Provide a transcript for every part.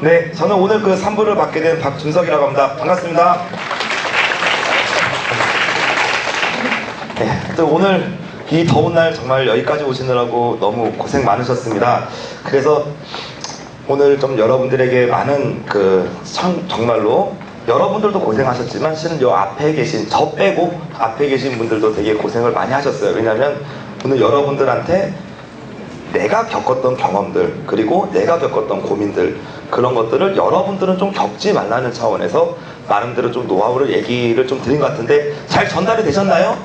네, 저는 오늘 그 3부를 맡게 된 박준석이라고 합니다. 반갑습니다. 네, 또 오늘 이 더운 날 정말 여기까지 오시느라고 너무 고생 많으셨습니다. 그래서 오늘 좀 여러분들에게 많은 정말로 여러분들도 고생하셨지만 실은 요 앞에 계신, 저 빼고 앞에 계신 분들도 되게 고생을 많이 하셨어요. 왜냐하면 오늘 여러분들한테 내가 겪었던 경험들, 그리고 내가 겪었던 고민들, 그런 것들을 여러분들은 좀 겪지 말라는 차원에서 나름대로 좀 노하우를 얘기를 좀 드린 것 같은데 잘 전달이 되셨나요?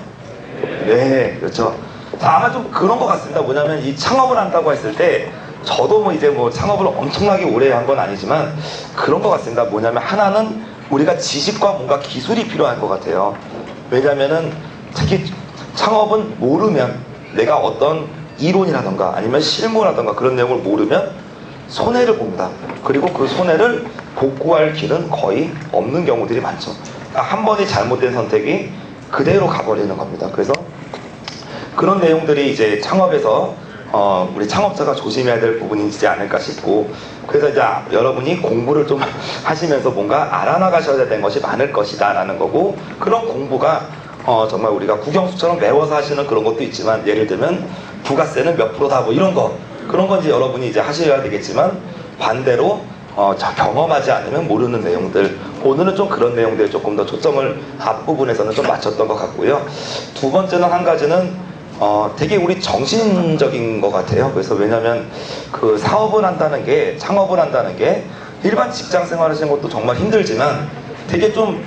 네, 그렇죠. 자, 아마 좀 그런 것 같습니다. 뭐냐면 이 창업을 한다고 했을 때 저도 뭐 이제 뭐 창업을 엄청나게 오래 한 건 아니지만 그런 것 같습니다. 뭐냐면 하나는 우리가 지식과 뭔가 기술이 필요할 것 같아요. 왜냐면은 특히 창업은 모르면 내가 어떤 이론이라던가 아니면 실무라던가 그런 내용을 모르면 손해를 봅니다. 그리고 그 손해를 복구할 길은 거의 없는 경우들이 많죠. 그러니까 한 번이 잘못된 선택이 그대로 가버리는 겁니다. 그래서 그런 내용들이 이제 창업에서 우리 창업자가 조심해야 될 부분이지 않을까 싶고, 그래서 이제 여러분이 공부를 좀 하시면서 뭔가 알아나가셔야 되는 것이 많을 것이다 라는 거고, 그런 공부가 정말 우리가 국영수처럼 외워서 하시는 그런 것도 있지만, 예를 들면 부가세는 몇 프로다 뭐 이런 거, 그런 건 이제 여러분이 이제 하셔야 되겠지만, 반대로 경험하지 않으면 모르는 내용들, 오늘은 좀 그런 내용들에 조금 더 초점을 앞부분에서는 좀 맞췄던 것 같고요. 두 번째는 한 가지는 되게 우리 정신적인 것 같아요. 그래서 왜냐면 그 사업을 한다는 게, 창업을 한다는 게 일반 직장 생활 하시는 것도 정말 힘들지만 되게 좀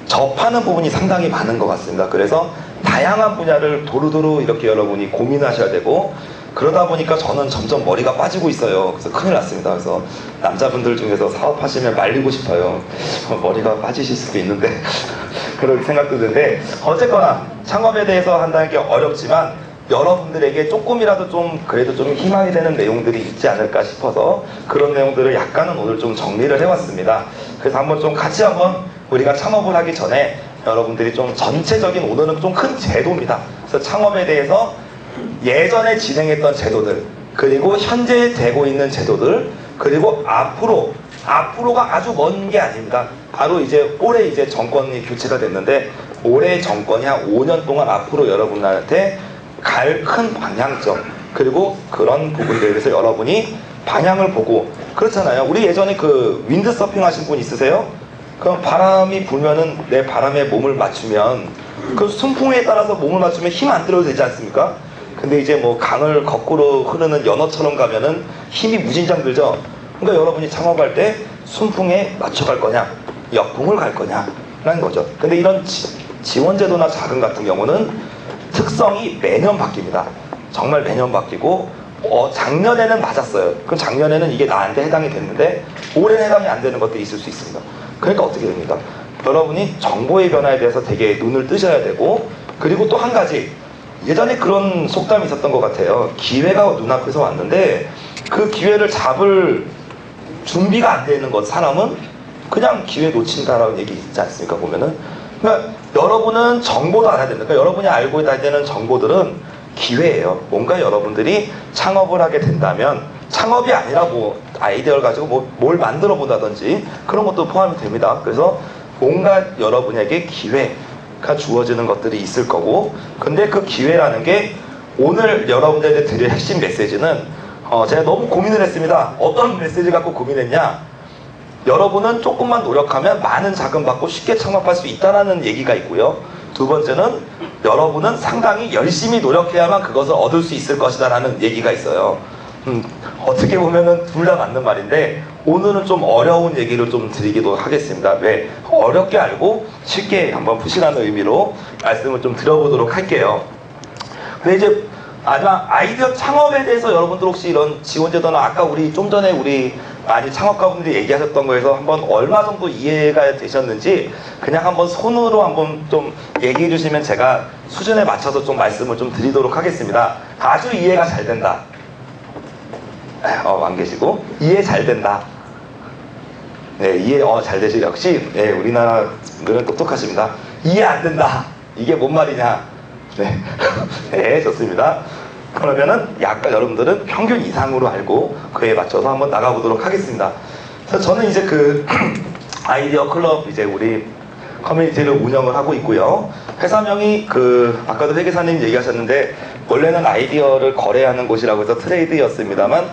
접하는 부분이 상당히 많은 것 같습니다. 그래서 다양한 분야를 도루도루 이렇게 여러분이 고민하셔야 되고, 그러다 보니까 저는 점점 머리가 빠지고 있어요. 그래서 큰일 났습니다. 그래서 남자분들 중에서 사업하시면 말리고 싶어요. 머리가 빠지실 수도 있는데 그런 생각도 드는데, 어쨌거나 창업에 대해서 한다는 게 어렵지만 여러분들에게 조금이라도 좀 그래도 좀 희망이 되는 내용들이 있지 않을까 싶어서 그런 내용들을 약간은 오늘 좀 정리를 해왔습니다. 그래서 한번 좀 같이 한번 우리가 창업을 하기 전에 여러분들이 좀 전체적인, 오늘은 좀 큰 제도입니다. 그래서 창업에 대해서 예전에 진행했던 제도들, 그리고 현재 되고 있는 제도들, 그리고 앞으로가 아주 먼 게 아닙니다. 바로 이제 올해 이제 정권이 교체가 됐는데, 올해 정권이 한 5년 동안 앞으로 여러분한테 갈 큰 방향점, 그리고 그런 부분들에 대해서 여러분이 방향을 보고, 그렇잖아요. 우리 예전에 그 윈드서핑 하신 분 있으세요? 그럼 바람이 불면은 내 바람에 몸을 맞추면, 그 순풍에 따라서 몸을 맞추면 힘 안 들어도 되지 않습니까? 근데 이제 뭐 강을 거꾸로 흐르는 연어처럼 가면은 힘이 무진장 들죠. 그러니까 여러분이 창업할 때 순풍에 맞춰갈 거냐, 역풍을 갈 거냐 라는 거죠. 근데 이런 지원제도나 자금 같은 경우는 특성이 매년 바뀝니다. 정말 매년 바뀌고, 작년에는 맞았어요. 그럼 작년에는 이게 나한테 해당이 됐는데 올해는 해당이 안 되는 것도 있을 수 있습니다. 그러니까 어떻게 됩니까? 여러분이 정보의 변화에 대해서 되게 눈을 뜨셔야 되고, 그리고 또 한 가지, 예전에 그런 속담이 있었던 것 같아요. 기회가 눈앞에서 왔는데 그 기회를 잡을 준비가 안 되는 것, 사람은 그냥 기회 놓친다라는 얘기 있지 않습니까? 보면은. 그러니까 여러분은 정보도 알아야 됩니다. 그러니까 여러분이 알고 있어야 되는 정보들은 기회예요. 뭔가 여러분들이 창업을 하게 된다면, 창업이 아니라 뭐 아이디어를 가지고 뭘 만들어 본다든지 그런 것도 포함이 됩니다. 그래서 뭔가 여러분에게 기회가 주어지는 것들이 있을 거고, 근데 그 기회라는 게 오늘 여러분들에게 드릴 핵심 메시지는, 제가 너무 고민을 했습니다. 어떤 메시지 갖고 고민했냐? 여러분은 조금만 노력하면 많은 자금 받고 쉽게 창업할 수 있다는 얘기가 있고요. 두 번째는 여러분은 상당히 열심히 노력해야만 그것을 얻을 수 있을 것이다 라는 얘기가 있어요. 어떻게 보면은 둘 다 맞는 말인데, 오늘은 좀 어려운 얘기를 좀 드리기도 하겠습니다. 왜? 어렵게 알고 쉽게 한번 푸시라는 의미로 말씀을 좀 드려보도록 할게요. 근데 이제 마지막 아이디어 창업에 대해서 여러분들 혹시 이런 지원제도나 아까 우리 좀 전에 우리 많이 창업가분들이 얘기하셨던 거에서 한번 얼마 정도 이해가 되셨는지 그냥 한번 손으로 한번 좀 얘기해 주시면 제가 수준에 맞춰서 좀 말씀을 좀 드리도록 하겠습니다. 아주 이해가 잘 된다. 안 계시고, 이해 잘 된다. 네, 이해 잘 되시고, 역시 네, 우리나라 분들은 똑똑하십니다. 이해 안 된다. 이게 뭔 말이냐? 네, 네, 좋습니다. 그러면은 약간 여러분들은 평균 이상으로 알고 그에 맞춰서 한번 나가보도록 하겠습니다. 그래서 저는 이제 그 아이디어 클럽 이제 우리 커뮤니티를 운영을 하고 있고요. 회사명이 그 아까도 회계사님 얘기하셨는데 원래는 아이디어를 거래하는 곳이라고 해서 트레이드였습니다만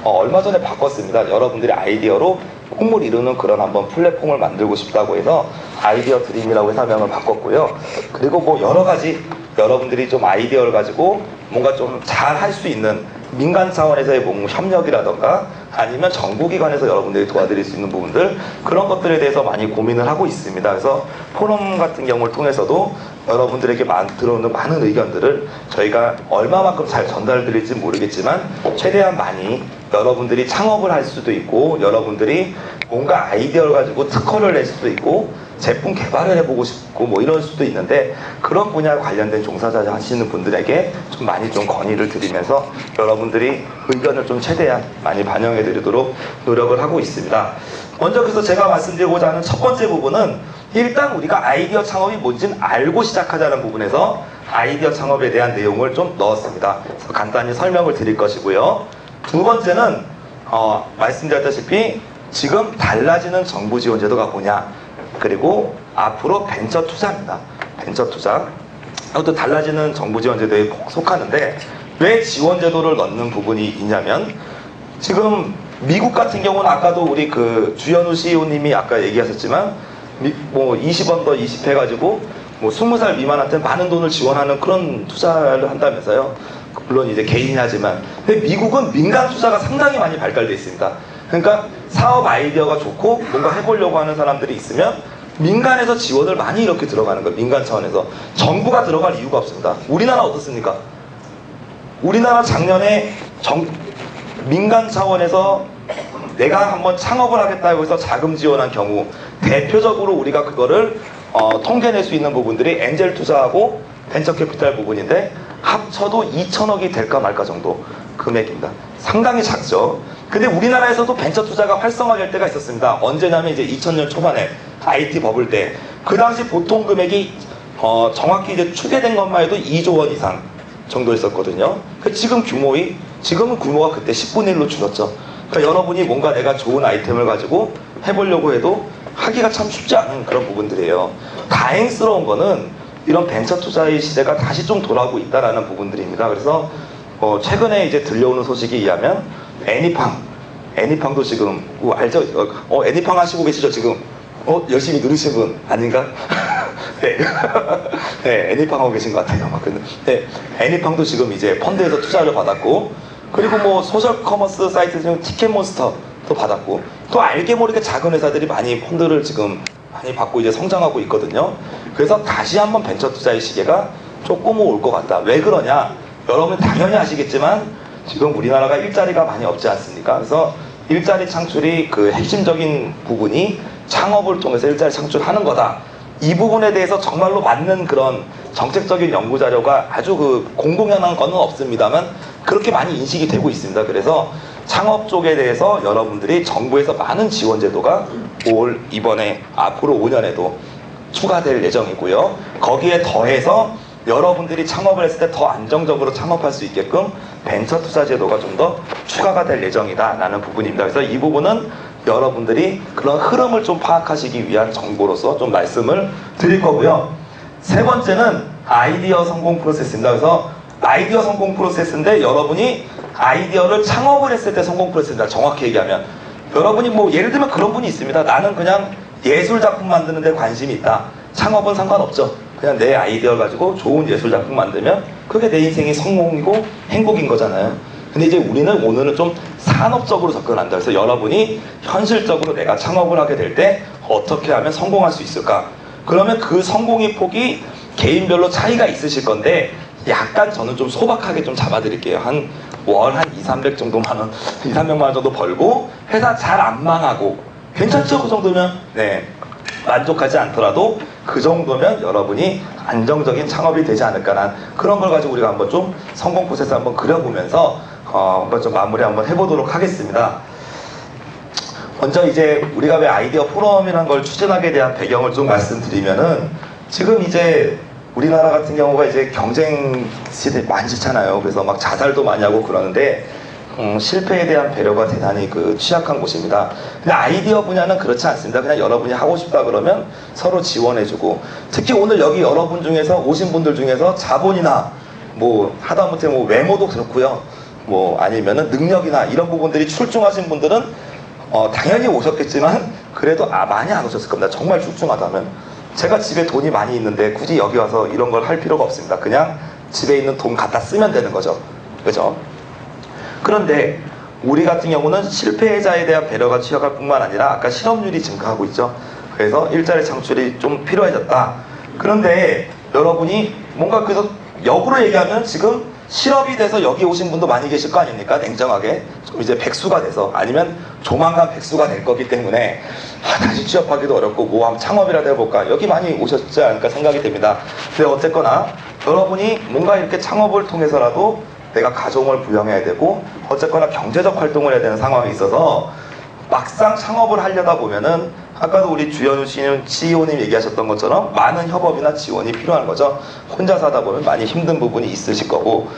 얼마 전에 바꿨습니다. 여러분들이 아이디어로 꿈을 이루는 그런 한번 플랫폼을 만들고 싶다고 해서 아이디어 드림이라고 회사명을 바꿨고요. 그리고 뭐 여러 가지 여러분들이 좀 아이디어를 가지고 뭔가 좀 잘 할 수 있는 민간 차원에서의 뭐 협력이라던가 아니면 정부기관에서 여러분들이 도와드릴 수 있는 부분들 그런 것들에 대해서 많이 고민을 하고 있습니다. 그래서 포럼 같은 경우를 통해서도 여러분들에게 들어오는 많은 의견들을 저희가 얼마만큼 잘 전달드릴지 모르겠지만 최대한 많이 여러분들이 창업을 할 수도 있고 여러분들이 뭔가 아이디어를 가지고 특허를 낼 수도 있고 제품 개발을 해보고 싶고 뭐 이럴 수도 있는데 그런 분야에 관련된 종사자 하시는 분들에게 좀 많이 좀 건의를 드리면서 여러분들이 의견을 좀 최대한 많이 반영해 드리도록 노력을 하고 있습니다. 먼저 그래서 제가 말씀드리고자 하는 첫 번째 부분은 일단 우리가 아이디어 창업이 뭔지는 알고 시작하자는 부분에서 아이디어 창업에 대한 내용을 좀 넣었습니다. 그래서 간단히 설명을 드릴 것이고요. 두 번째는 말씀드렸다시피 지금 달라지는 정부 지원 제도가 뭐냐 그리고 앞으로 벤처 투자입니다. 벤처 투자 이것도 달라지는 정부 지원 제도에 속하는데 왜 지원 제도를 넣는 부분이 있냐면 지금 미국 같은 경우는 아까도 우리 그 주현우 CEO님이 아까 얘기하셨지만 뭐 20원 더 20 해가지고 뭐 20살 미만한테 많은 돈을 지원하는 그런 투자를 한다면서요. 물론 이제 개인이 하지만 근데 미국은 민간 투자가 상당히 많이 발달되어 있습니다. 그러니까 사업 아이디어가 좋고 뭔가 해보려고 하는 사람들이 있으면 민간에서 지원을 많이 이렇게 들어가는 거예요. 민간 차원에서 정부가 들어갈 이유가 없습니다. 우리나라 어떻습니까? 우리나라 작년에 민간 차원에서 내가 한번 창업을 하겠다고 해서 자금 지원한 경우 대표적으로 우리가 그거를 통계낼 수 있는 부분들이 엔젤 투자하고 벤처 캐피탈 부분인데 합쳐도 2천억이 될까 말까 정도 금액입니다. 상당히 작죠. 근데 우리나라에서도 벤처 투자가 활성화될 때가 있었습니다. 언제냐면 이제 2000년 초반에 IT 버블 때 그 당시 보통 금액이 정확히 이제 추계된 것만 해도 2조 원 이상 정도였었거든요. 지금은 규모가 그때 10분의 1로 줄었죠. 그러니까 여러분이 뭔가 내가 좋은 아이템을 가지고 해보려고 해도 하기가 참 쉽지 않은 그런 부분들이에요. 다행스러운 거는 이런 벤처 투자의 시대가 다시 좀 돌아오고 있다라는 부분들입니다. 그래서 최근에 이제 들려오는 소식에 의하면 애니팡도 지금 알죠? 애니팡 하시고 계시죠 지금? 열심히 누르신 분 아닌가? 네. 네, 애니팡 하고 계신 것 같아요. 네, 애니팡도 지금 이제 펀드에서 투자를 받았고 그리고 뭐 소셜 커머스 사이트 중 티켓몬스터도 받았고 또 알게 모르게 작은 회사들이 많이 펀드를 지금 많이 받고 이제 성장하고 있거든요. 그래서 다시 한번 벤처 투자의 시계가 조금 올 것 같다. 왜 그러냐? 여러분 당연히 아시겠지만 지금 우리나라가 일자리가 많이 없지 않습니까? 그래서 일자리 창출이 그 핵심적인 부분이 창업을 통해서 일자리 창출하는 거다. 이 부분에 대해서 정말로 맞는 그런 정책적인 연구 자료가 아주 그 공공연한 건 없습니다만 그렇게 많이 인식이 되고 있습니다. 그래서 창업 쪽에 대해서 여러분들이 정부에서 많은 지원 제도가 이번에 앞으로 5년에도 추가될 예정이고요. 거기에 더해서 여러분들이 창업을 했을 때 더 안정적으로 창업할 수 있게끔 벤처 투자 제도가 좀 더 추가가 될 예정이다 라는 부분입니다. 그래서 이 부분은 여러분들이 그런 흐름을 좀 파악하시기 위한 정보로서 좀 말씀을 드릴 거고요. 세 번째는 아이디어 성공 프로세스입니다. 그래서 아이디어 성공 프로세스인데 여러분이 아이디어를 창업을 했을 때 성공 프로세스입니다. 정확히 얘기하면 여러분이 뭐 예를 들면 그런 분이 있습니다. 나는 그냥 예술 작품 만드는 데 관심이 있다. 창업은 상관없죠. 그냥 내 아이디어 가지고 좋은 예술 작품 만들면 그게 내 인생의 성공이고 행복인 거잖아요. 근데 이제 우리는 오늘은 좀 산업적으로 접근한다. 그래서 여러분이 현실적으로 내가 창업을 하게 될 때 어떻게 하면 성공할 수 있을까? 그러면 그 성공의 폭이 개인별로 차이가 있으실 건데 약간 저는 좀 소박하게 좀 잡아드릴게요. 월 한 200, 300만 원 정도 벌고 회사 잘 안 망하고 괜찮죠? 그 정도면 네. 만족하지 않더라도 그 정도면 여러분이 안정적인 창업이 되지 않을까란 그런 걸 가지고 우리가 한번 좀 성공 프로세스 한번 그려보면서 한번 좀 마무리 한번 해보도록 하겠습니다. 먼저 이제 우리가 왜 아이디어 포럼이라는 걸 추진하게 대한 배경을 좀 말씀드리면은 지금 이제 우리나라 같은 경우가 이제 경쟁 시대 많잖아요. 그래서 막 자살도 많이 하고 그러는데 실패에 대한 배려가 대단히 취약한 곳입니다. 근데 아이디어 분야는 그렇지 않습니다. 그냥 여러분이 하고 싶다 그러면 서로 지원해주고, 특히 오늘 여기 여러분 중에서 오신 분들 중에서 자본이나 뭐 하다못해 뭐 외모도 그렇고요, 뭐 아니면은 능력이나 이런 부분들이 출중하신 분들은 당연히 오셨겠지만 그래도 많이 안 오셨을 겁니다. 정말 출중하다면. 제가 집에 돈이 많이 있는데 굳이 여기 와서 이런 걸 할 필요가 없습니다. 그냥 집에 있는 돈 갖다 쓰면 되는 거죠. 그죠? 그런데 우리 같은 경우는 실패자에 대한 배려가 취약할 뿐만 아니라 아까 실업률이 증가하고 있죠. 그래서 일자리 창출이 좀 필요해졌다. 그런데 여러분이 뭔가 그래서 역으로 얘기하면 지금 실업이 돼서 여기 오신 분도 많이 계실 거 아닙니까? 냉정하게 좀 이제 백수가 돼서, 아니면 조만간 백수가 될 거기 때문에 다시 취업하기도 어렵고 뭐 한번 창업이라도 해볼까, 여기 많이 오셨지 않을까 생각이 됩니다. 근데 어쨌거나 여러분이 뭔가 이렇게 창업을 통해서라도 내가 가정을 부양해야 되고 어쨌거나 경제적 활동을 해야 되는 상황이 있어서 막상 창업을 하려다 보면은 아까도 우리 주현우 CEO님 얘기하셨던 것처럼 많은 협업이나 지원이 필요한 거죠. 혼자서 하다 보면 많이 힘든 부분이 있으실 거고,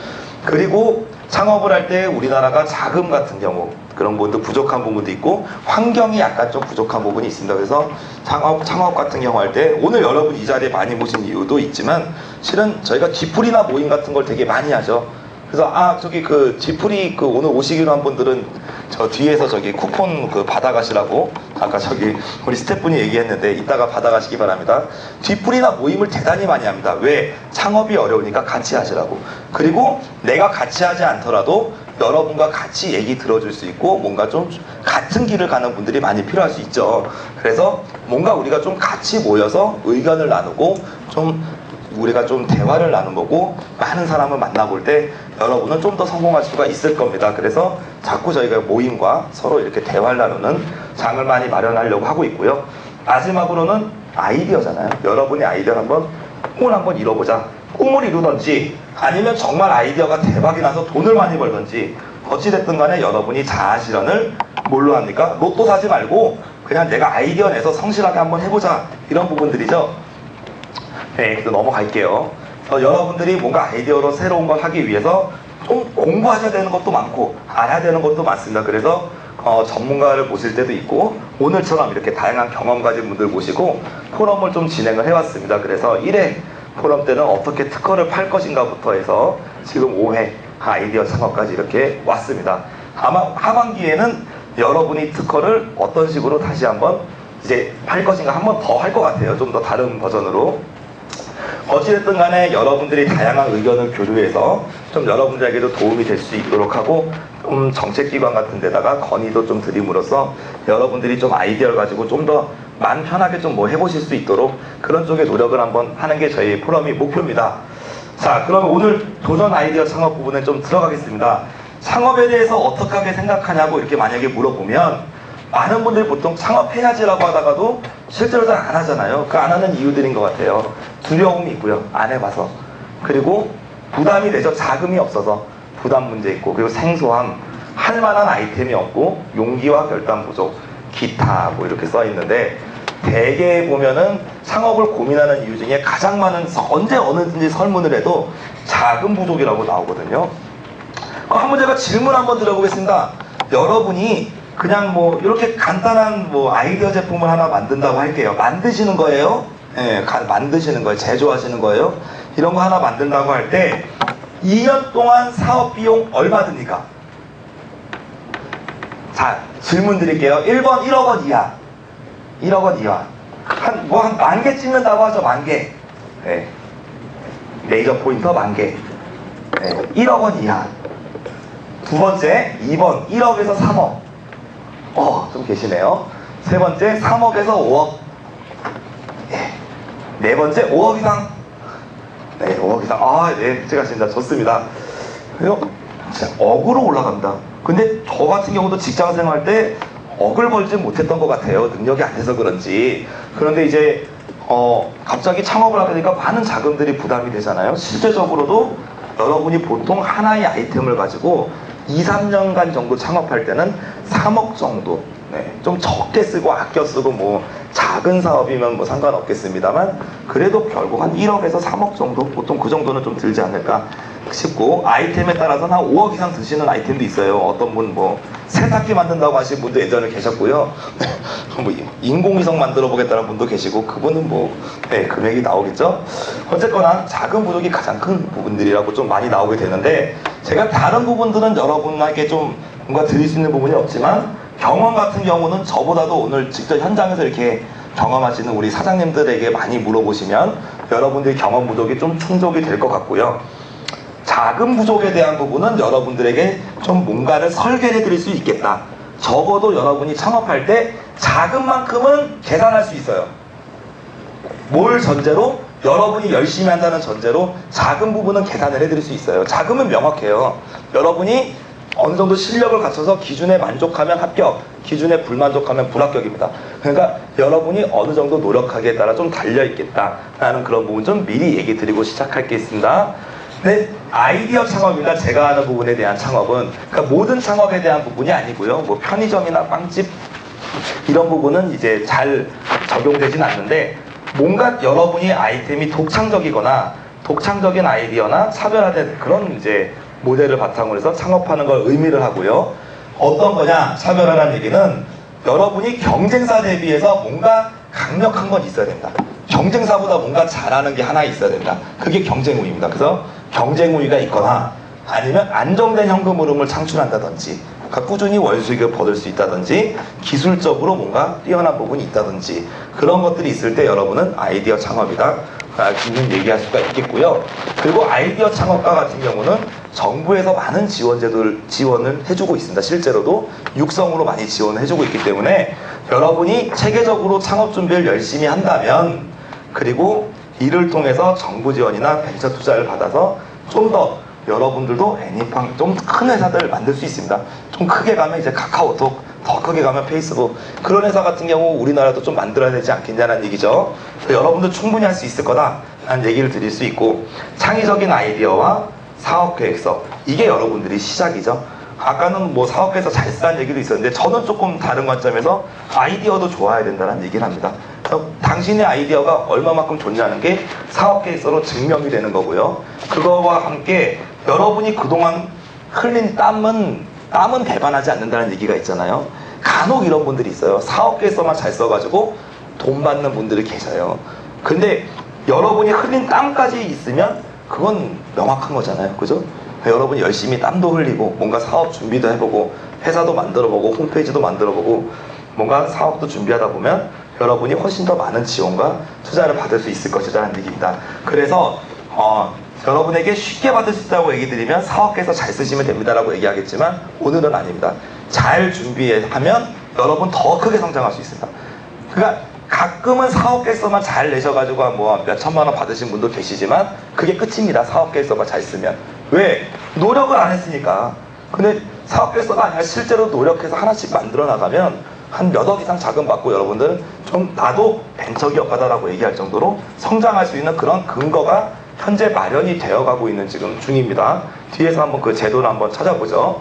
그리고 창업을 할 때 우리나라가 자금 같은 경우 그런 부분도 부족한 부분도 있고 환경이 약간 좀 부족한 부분이 있습니다. 그래서 창업 같은 경우 할 때 오늘 여러분 이 자리에 많이 모신 이유도 있지만 실은 저희가 뒤풀이나 모임 같은 걸 되게 많이 하죠. 그래서 저기 뒤풀이 오늘 오시기로 한 분들은 저 뒤에서 저기 쿠폰 받아가시라고 아까 저기 우리 스태프분이 얘기했는데 이따가 받아가시기 바랍니다. 뒤풀이나 모임을 대단히 많이 합니다. 왜? 창업이 어려우니까 같이 하시라고. 그리고 내가 같이 하지 않더라도 여러분과 같이 얘기 들어줄 수 있고 뭔가 좀 같은 길을 가는 분들이 많이 필요할 수 있죠. 그래서 뭔가 우리가 좀 같이 모여서 의견을 나누고 좀 우리가 좀 대화를 나눠보고 많은 사람을 만나볼 때 여러분은 좀 더 성공할 수가 있을 겁니다. 그래서 자꾸 저희가 모임과 서로 이렇게 대화를 나누는 장을 많이 마련하려고 하고 있고요. 마지막으로는 아이디어잖아요. 여러분의 아이디어를 꿈을 한번 이뤄보자. 꿈을 이루던지 아니면 정말 아이디어가 대박이 나서 돈을 많이 벌던지 어찌됐든 간에 여러분이 자아실현을 뭘로 합니까? 로또 사지 말고 그냥 내가 아이디어 내서 성실하게 한번 해보자, 이런 부분들이죠. 네, 그래서 넘어갈게요. 여러분들이 뭔가 아이디어로 새로운 걸 하기 위해서 좀 공부하셔야 되는 것도 많고 알아야 되는 것도 많습니다. 그래서 전문가를 모실 때도 있고 오늘처럼 이렇게 다양한 경험 가진 분들 모시고 포럼을 좀 진행을 해왔습니다. 그래서 1회 포럼 때는 어떻게 특허를 팔 것인가부터 해서 지금 5회 아이디어 창업까지 이렇게 왔습니다. 아마 하반기에는 여러분이 특허를 어떤 식으로 다시 한번 이제 팔 것인가 한번 더 할 것 같아요. 좀 더 다른 버전으로. 어찌됐든 간에 여러분들이 다양한 의견을 교류해서 좀 여러분들에게도 도움이 될 수 있도록 하고 좀 정책기관 같은 데다가 건의도 좀 드림으로써 여러분들이 좀 아이디어를 가지고 좀 더 마음 편하게 좀 뭐 해보실 수 있도록 그런 쪽에 노력을 한번 하는 게 저희 포럼의 목표입니다. 자, 그러면 오늘 도전 아이디어 창업 부분에 좀 들어가겠습니다. 창업에 대해서 어떻게 생각하냐고 이렇게 만약에 물어보면 많은 분들이 보통 창업해야지라고 하다가도 실제로 잘 안 하잖아요. 그 안 하는 이유들인 것 같아요. 두려움이 있고요. 안 해봐서. 그리고 부담이 되죠. 자금이 없어서 부담 문제 있고, 그리고 생소함, 할 만한 아이템이 없고, 용기와 결단 부족, 기타 뭐 이렇게 써 있는데 대개 보면은 창업을 고민하는 이유 중에 가장 많은, 언제 어느든지 설문을 해도 자금 부족이라고 나오거든요. 한번 제가 질문 한번 드려보겠습니다. 여러분이 그냥 뭐 이렇게 간단한 뭐 아이디어 제품을 하나 만든다고 할게요. 만드시는 거예요? 예, 만드시는 거예요. 제조하시는 거예요? 이런 거 하나 만든다고 할 때 2년 동안 사업 비용 얼마 듭니까? 자, 질문 드릴게요. 1번 1억 원 이하. 1억 원 이하. 한 10,000개 찍는다고 하죠. 10,000개. 예. 레이저 포인터 10,000개. 예. 1억 원 이하. 두 번째, 2번 1억에서 3억. 좀 계시네요. 세 번째, 3억에서 5억. 예. 네 번째, 5억 이상. 네, 5억 이상. 네, 제가 진짜 좋습니다. 그래서 진짜 억으로 올라갑니다. 근데 저 같은 경우도 직장 생활 때 억을 벌지 못했던 것 같아요. 능력이 안 돼서 그런지. 그런데 이제 갑자기 창업을 하게 되니까 많은 자금들이 부담이 되잖아요. 실제적으로도 여러분이 보통 하나의 아이템을 가지고 2, 3년간 정도 창업할 때는 3억 정도, 네, 좀 적게 쓰고 아껴 쓰고 뭐 작은 사업이면 뭐 상관없겠습니다만 그래도 결국 한 1억에서 3억 정도, 보통 그 정도는 좀 들지 않을까 싶고, 아이템에 따라서는 한 5억 이상 드시는 아이템도 있어요. 어떤 분 뭐 세탁기 만든다고 하시는 분도 예전에 계셨고요. 뭐 인공위성 만들어 보겠다는 분도 계시고, 그분은 뭐 네, 금액이 나오겠죠. 어쨌거나 작은 부족이 가장 큰 부분들이라고 좀 많이 나오게 되는데, 제가 다른 부분들은 여러분에게 좀 뭔가 드릴 수 있는 부분이 없지만 경험 같은 경우는 저보다도 오늘 직접 현장에서 이렇게 경험하시는 우리 사장님들에게 많이 물어보시면 여러분들의 경험 부족이 좀 충족이 될 것 같고요. 작은 부족에 대한 부분은 여러분들에게 좀 뭔가를 설계해 드릴 수 있겠다. 적어도 여러분이 창업할 때 작은 만큼은 계산할 수 있어요. 뭘 전제로? 여러분이 열심히 한다는 전제로 작은 부분은 계산을 해드릴 수 있어요. 작으면 명확해요. 여러분이 어느 정도 실력을 갖춰서 기준에 만족하면 합격, 기준에 불만족하면 불합격입니다. 그러니까 여러분이 어느 정도 노력하기에 따라 좀 달려있겠다라는 그런 부분 좀 미리 얘기 드리고 시작하겠습니다. 네, 아이디어 창업이나 제가 하는 부분에 대한 창업은, 그러니까 모든 창업에 대한 부분이 아니고요. 뭐 편의점이나 빵집 이런 부분은 이제 잘 적용되진 않는데, 뭔가 여러분이 아이템이 독창적이거나 독창적인 아이디어나 차별화된 그런 이제 모델을 바탕으로 해서 창업하는 걸 의미를 하고요. 어떤 거냐, 차별화라는 얘기는 여러분이 경쟁사 대비해서 뭔가 강력한 건 있어야 된다. 경쟁사보다 뭔가 잘하는 게 하나 있어야 된다. 그게 경쟁 우위입니다. 그래서 경쟁 우위가 있거나 아니면 안정된 현금 흐름을 창출한다든지, 그러니까 꾸준히 월수익을 벌을 수 있다든지, 기술적으로 뭔가 뛰어난 부분이 있다든지, 그런 것들이 있을 때 여러분은 아이디어 창업이다 는 얘기할 수가 있겠고요. 그리고 아이디어 창업가 같은 경우는 정부에서 많은 지원을 해주고 있습니다. 실제로도 육성으로 많이 지원을 해주고 있기 때문에 여러분이 체계적으로 창업 준비를 열심히 한다면, 그리고 이를 통해서 정부 지원이나 벤처 투자를 받아서 좀 더 여러분들도 애니팡 좀 큰 회사들을 만들 수 있습니다. 좀 크게 가면 이제 카카오톡, 더 크게 가면 페이스북, 그런 회사 같은 경우 우리나라도 좀 만들어야 되지 않겠냐는 얘기죠. 여러분도 충분히 할 수 있을 거다라는 얘기를 드릴 수 있고, 창의적인 아이디어와 사업계획서, 이게 여러분들이 시작이죠. 아까는 뭐 사업계획서 잘 쓰라는 얘기도 있었는데, 저는 조금 다른 관점에서 아이디어도 좋아야 된다는 얘기를 합니다. 그래서 당신의 아이디어가 얼마만큼 좋냐는 게 사업계획서로 증명이 되는 거고요. 그거와 함께 여러분이 그동안 흘린 땀은 배반하지 않는다는 얘기가 있잖아요. 간혹 이런 분들이 있어요. 사업계획서만 잘 써가지고 돈 받는 분들이 계셔요. 근데 여러분이 흘린 땀까지 있으면 그건 명확한 거잖아요. 그죠? 여러분이 열심히 땀도 흘리고 뭔가 사업 준비도 해보고 회사도 만들어보고 홈페이지도 만들어보고 뭔가 사업도 준비하다 보면 여러분이 훨씬 더 많은 지원과 투자를 받을 수 있을 것이라는 얘기입니다. 그래서 여러분에게 쉽게 받을 수 있다고 얘기 드리면 사업계획서 잘 쓰시면 됩니다라고 얘기하겠지만, 오늘은 아닙니다. 잘 준비하면 여러분 더 크게 성장할 수 있습니다. 그러니까 가끔은 사업계획서만 잘 내셔가지고 뭐 몇 천만 원 받으신 분도 계시지만 그게 끝입니다. 사업계획서만 잘 쓰면. 왜? 노력을 안 했으니까. 근데 사업계획서가 아니라 실제로 노력해서 하나씩 만들어 나가면 한 몇 억 이상 자금 받고 여러분들은 좀 나도 벤처기업가다라고 얘기할 정도로 성장할 수 있는 그런 근거가 현재 마련이 되어가고 있는 지금 중입니다. 뒤에서 한번 그 제도를 한번 찾아보죠.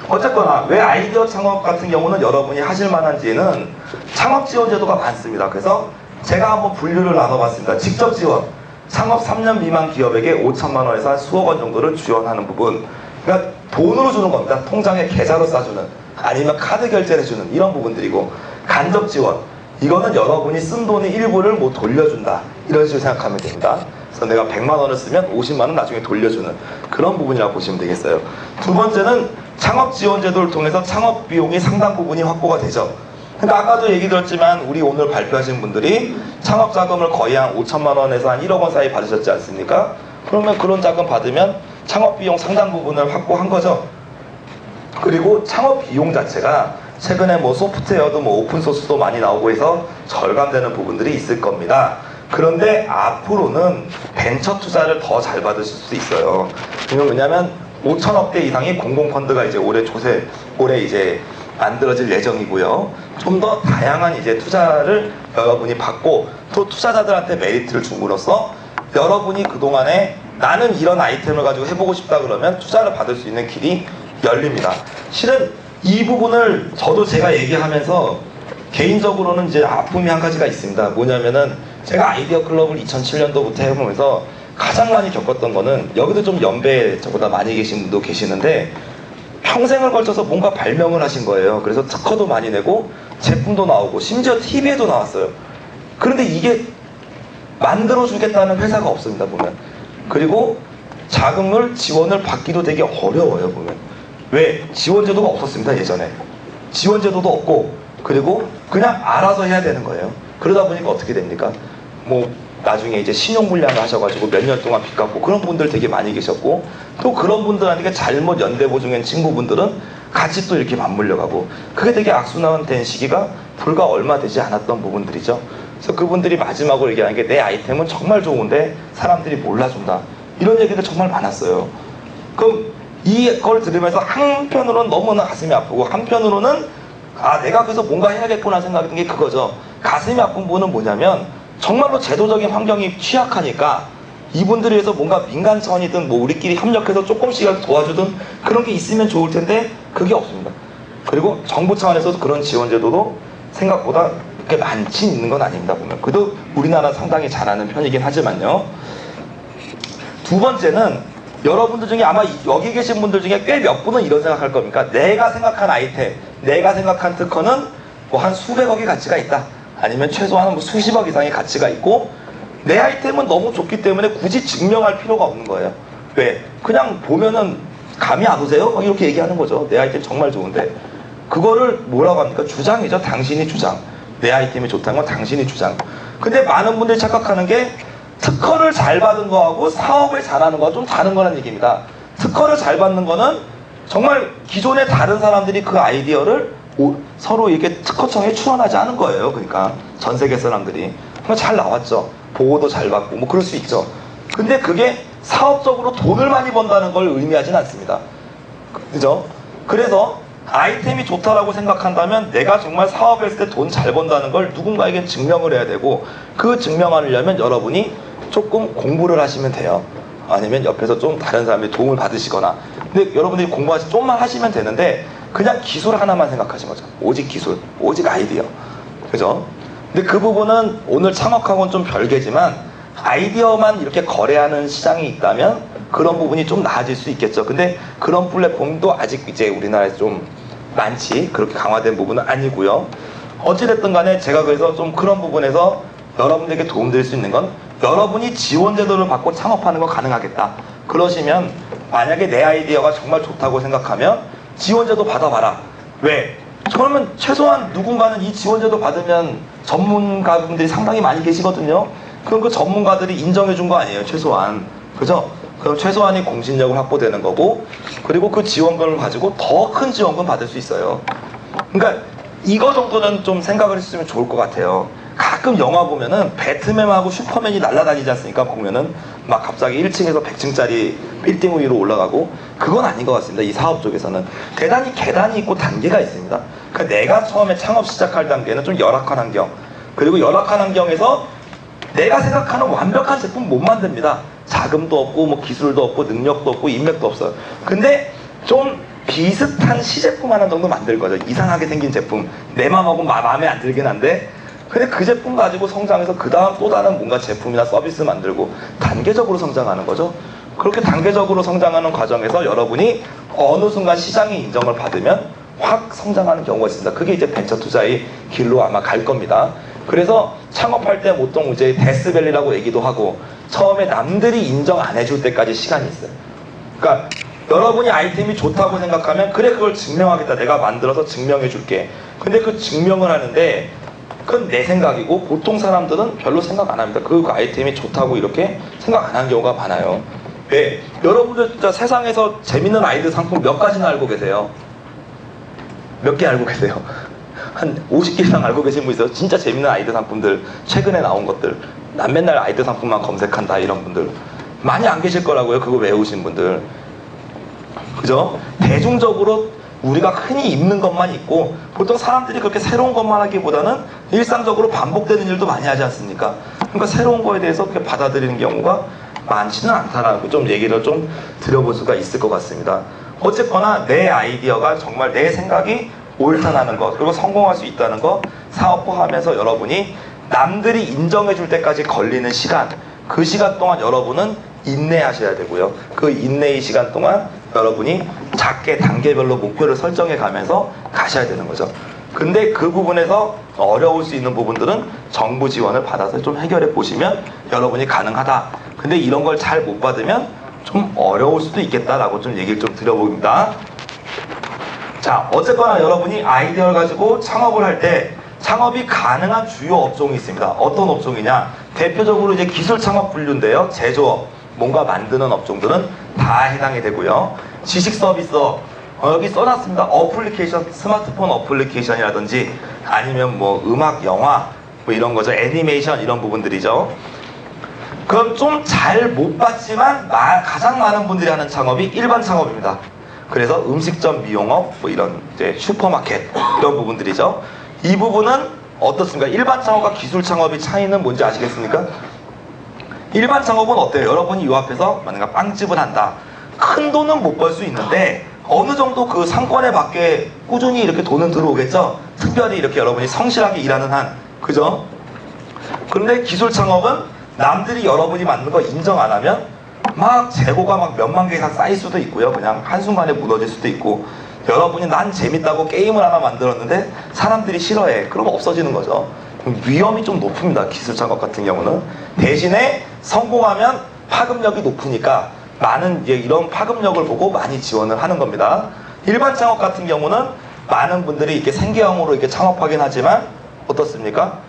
어쨌거나 왜 아이디어 창업 같은 경우는 여러분이 하실 만한지는 창업 지원 제도가 많습니다. 그래서 제가 한번 분류를 나눠봤습니다. 직접 지원, 창업 3년 미만 기업에게 5천만 원에서 한 수억 원 정도를 지원하는 부분, 그러니까 돈으로 주는 겁니다. 통장에 계좌로 싸주는, 아니면 카드 결제를 해주는 이런 부분들이고, 간접 지원, 이거는 여러분이 쓴 돈의 일부를 뭐 돌려준다 이런 식으로 생각하면 됩니다. 그래서 내가 100만 원을 쓰면 50만 원 나중에 돌려주는 그런 부분이라고 보시면 되겠어요. 두 번째는 창업 지원 제도를 통해서 창업 비용이 상당 부분이 확보가 되죠. 그러니까 아까도 얘기 들었지만 우리 오늘 발표하신 분들이 창업 자금을 거의 한 5천만 원에서 한 1억 원 사이 받으셨지 않습니까? 그러면 그런 자금 받으면 창업 비용 상당 부분을 확보한 거죠. 그리고 창업 비용 자체가 최근에 뭐 소프트웨어도 뭐 오픈소스도 많이 나오고 해서 절감되는 부분들이 있을 겁니다. 그런데 앞으로는 벤처 투자를 더 잘 받으실 수 있어요. 왜냐면 5천억대 이상의 공공펀드가 이제 올해 이제 만들어질 예정이고요. 좀 더 다양한 이제 투자를 여러분이 받고, 또 투자자들한테 메리트를 줌으로써 여러분이 그동안에 나는 이런 아이템을 가지고 해보고 싶다 그러면 투자를 받을 수 있는 길이 열립니다. 실은 이 부분을 저도 제가 얘기하면서 개인적으로는 이제 아픔이 한 가지가 있습니다. 뭐냐면은 제가 아이디어 클럽을 2007년도부터 해보면서 가장 많이 겪었던 거는, 여기도 좀 연배 저보다 많이 계신 분도 계시는데 평생을 걸쳐서 뭔가 발명을 하신 거예요. 그래서 특허도 많이 내고 제품도 나오고 심지어 TV에도 나왔어요. 그런데 이게 만들어주겠다는 회사가 없습니다, 보면. 그리고 자금을 지원을 받기도 되게 어려워요, 보면. 왜? 지원제도가 없었습니다, 예전에. 지원제도도 없고, 그리고 그냥 알아서 해야 되는 거예요. 그러다 보니까 어떻게 됩니까? 뭐 나중에 이제 신용불량을 하셔가지고 몇 년 동안 빚 갚고, 그런 분들 되게 많이 계셨고, 또 그런 분들한테 잘못 연대 보증한 친구분들은 같이 또 이렇게 맞물려 가고, 그게 되게 악순환된 시기가 불과 얼마 되지 않았던 부분들이죠. 그래서 그분들이 마지막으로 얘기하는 게, 내 아이템은 정말 좋은데 사람들이 몰라준다, 이런 얘기가 정말 많았어요. 그럼 이걸 들으면서 한편으로는 너무나 가슴이 아프고, 한편으로는 내가 그래서 뭔가 해야겠구나 생각했던 게 그거죠. 가슴이 아픈 부분은 뭐냐면, 정말로 제도적인 환경이 취약하니까 이분들이 해서 뭔가 민간 차원이든 뭐 우리끼리 협력해서 조금씩 도와주든 그런 게 있으면 좋을 텐데 그게 없습니다. 그리고 정부 차원에서도 그런 지원 제도도 생각보다 그렇게 많지 있는 건 아닙니다, 보면. 그래도 우리나라 상당히 잘하는 편이긴 하지만요. 두 번째는, 여러분들 중에 아마 여기 계신 분들 중에 꽤 몇 분은 이런 생각할 겁니까? 내가 생각한 아이템, 내가 생각한 특허는 뭐 한 수백억의 가치가 있다, 아니면 최소한 뭐 수십억 이상의 가치가 있고, 내 아이템은 너무 좋기 때문에 굳이 증명할 필요가 없는 거예요. 왜? 그냥 보면은 감이 안 오세요? 막 이렇게 얘기하는 거죠. 내 아이템 정말 좋은데. 그거를 뭐라고 합니까? 주장이죠. 당신이 주장. 내 아이템이 좋다는 건 당신이 주장. 근데 많은 분들이 착각하는 게, 특허를 잘 받은 거하고 사업을 잘하는 거와 좀 다른 거라는 얘기입니다. 특허를 잘 받는 거는 정말 기존의 다른 사람들이 그 아이디어를 서로 이렇게 특허청에 출원하지 않은 거예요. 그러니까 전 세계 사람들이. 그러니까 잘 나왔죠. 보고도 잘 받고 뭐 그럴 수 있죠. 근데 그게 사업적으로 돈을 많이 번다는 걸 의미하진 않습니다. 그죠? 그래서 아이템이 좋다라고 생각한다면 내가 정말 사업했을 때 돈 잘 번다는 걸 누군가에게 증명을 해야 되고, 그 증명하려면 여러분이 조금 공부를 하시면 돼요. 아니면 옆에서 좀 다른 사람의 도움을 받으시거나. 근데 여러분들이 공부하시 좀만 하시면 되는데, 그냥 기술 하나만 생각하신 거죠. 오직 기술, 오직 아이디어. 그죠? 근데 그 부분은 오늘 창업하고는 좀 별개지만, 아이디어만 이렇게 거래하는 시장이 있다면 그런 부분이 좀 나아질 수 있겠죠. 근데 그런 플랫폼도 아직 이제 우리나라에서 좀 많지 그렇게 강화된 부분은 아니고요. 어찌됐든 간에 제가 그래서 좀 그런 부분에서 여러분들에게 도움드릴 수 있는 건, 여러분이 지원 제도를 받고 창업하는 거 가능하겠다. 그러시면 만약에 내 아이디어가 정말 좋다고 생각하면 지원 제도 받아봐라. 왜? 그러면 최소한 누군가는 이 지원 제도 받으면 전문가분들이 상당히 많이 계시거든요. 그럼 그 전문가들이 인정해 준 거 아니에요, 최소한. 그죠? 그럼 최소한의 공신력을 확보되는 거고, 그리고 그 지원금을 가지고 더 큰 지원금 받을 수 있어요. 그러니까 이거 정도는 좀 생각을 했으면 좋을 것 같아요. 가끔 영화 보면은 배트맨하고 슈퍼맨이 날아다니지 않습니까? 보면은 막 갑자기 1층에서 100층짜리 빌딩 위로 올라가고. 그건 아닌 것 같습니다. 이 사업 쪽에서는 대단히 계단이 있고 단계가 있습니다. 그러니까 내가 처음에 창업 시작할 단계는 좀 열악한 환경, 그리고 열악한 환경에서 내가 생각하는 완벽한 제품 못 만듭니다. 자금도 없고 뭐 기술도 없고 능력도 없고 인맥도 없어요. 근데 좀 비슷한 시제품 하나 정도 만들 거죠. 이상하게 생긴 제품, 내 맘하고 마음에 안 들긴 한데, 근데 그 제품 가지고 성장해서 그 다음 또 다른 뭔가 제품이나 서비스 만들고 단계적으로 성장하는 거죠. 그렇게 단계적으로 성장하는 과정에서 여러분이 어느 순간 시장의 인정을 받으면 확 성장하는 경우가 있습니다. 그게 이제 벤처 투자의 길로 아마 갈 겁니다. 그래서 창업할 때 보통 이제 데스밸리라고 얘기도 하고, 처음에 남들이 인정 안 해줄 때까지 시간이 있어요. 그러니까 여러분이 아이템이 좋다고 생각하면, 그래 그걸 증명하겠다, 내가 만들어서 증명해 줄게. 근데 그 증명을 하는데 그건 내 생각이고, 보통 사람들은 별로 생각 안 합니다. 그 아이템이 좋다고 이렇게 생각 안 하는 경우가 많아요. 왜? 여러분들 진짜 세상에서 재밌는 아이들 상품 몇 가지나 알고 계세요? 몇 개 알고 계세요? 한 50개 이상 알고 계신 분 있어요? 진짜 재밌는 아이들 상품들, 최근에 나온 것들. 난 맨날 아이들 상품만 검색한다, 이런 분들 많이 안 계실 거라고요. 그거 외우신 분들. 그죠? 대중적으로 우리가 흔히 입는 것만 있고, 보통 사람들이 그렇게 새로운 것만 하기보다는 일상적으로 반복되는 일도 많이 하지 않습니까? 그러니까 새로운 거에 대해서 그렇게 받아들이는 경우가 많지는 않다라고 좀 얘기를 좀 드려볼 수가 있을 것 같습니다. 어쨌거나 내 아이디어가 정말 내 생각이 옳다는 것, 그리고 성공할 수 있다는 것 사업화하면서 여러분이 남들이 인정해 줄 때까지 걸리는 시간, 그 시간 동안 여러분은 인내하셔야 되고요. 그 인내의 시간 동안 여러분이 작게 단계별로 목표를 설정해 가면서 가셔야 되는 거죠. 근데 그 부분에서 어려울 수 있는 부분들은 정부 지원을 받아서 좀 해결해 보시면 여러분이 가능하다. 근데 이런 걸 잘 못 받으면 좀 어려울 수도 있겠다라고 좀 얘기를 좀 드려봅니다. 자, 어쨌거나 여러분이 아이디어를 가지고 창업을 할 때 창업이 가능한 주요 업종이 있습니다. 어떤 업종이냐? 대표적으로 이제 기술 창업 분류인데요. 제조업, 뭔가 만드는 업종들은 다 해당이 되고요. 지식 서비스업, 여기 써놨습니다. 어플리케이션, 스마트폰 어플리케이션이라든지 아니면 뭐 음악, 영화 뭐 이런 거죠. 애니메이션 이런 부분들이죠. 그럼 좀 잘 못 봤지만 가장 많은 분들이 하는 창업이 일반 창업입니다. 그래서 음식점, 미용업, 뭐 이런 이제 슈퍼마켓 이런 부분들이죠. 이 부분은 어떻습니까? 일반 창업과 기술 창업의 차이는 뭔지 아시겠습니까? 일반 창업은 어때요? 여러분이 이 앞에서 만약에 빵집을 한다. 큰 돈은 못 벌 수 있는데 어느 정도 그 상권에 맞게 꾸준히 이렇게 돈은 들어오겠죠? 특별히 이렇게 여러분이 성실하게 일하는 한. 그죠? 그런데 기술 창업은 남들이 여러분이 만든 거 인정 안 하면 막 재고가 막 몇만 개 이상 쌓일 수도 있고요. 그냥 한순간에 무너질 수도 있고, 여러분이 난 재밌다고 게임을 하나 만들었는데 사람들이 싫어해. 그럼 없어지는 거죠. 위험이 좀 높습니다. 기술 창업 같은 경우는. 대신에 성공하면 파급력이 높으니까 많은 이제 이런 파급력을 보고 많이 지원을 하는 겁니다. 일반 창업 같은 경우는 많은 분들이 이렇게 생계형으로 이렇게 창업하긴 하지만 어떻습니까?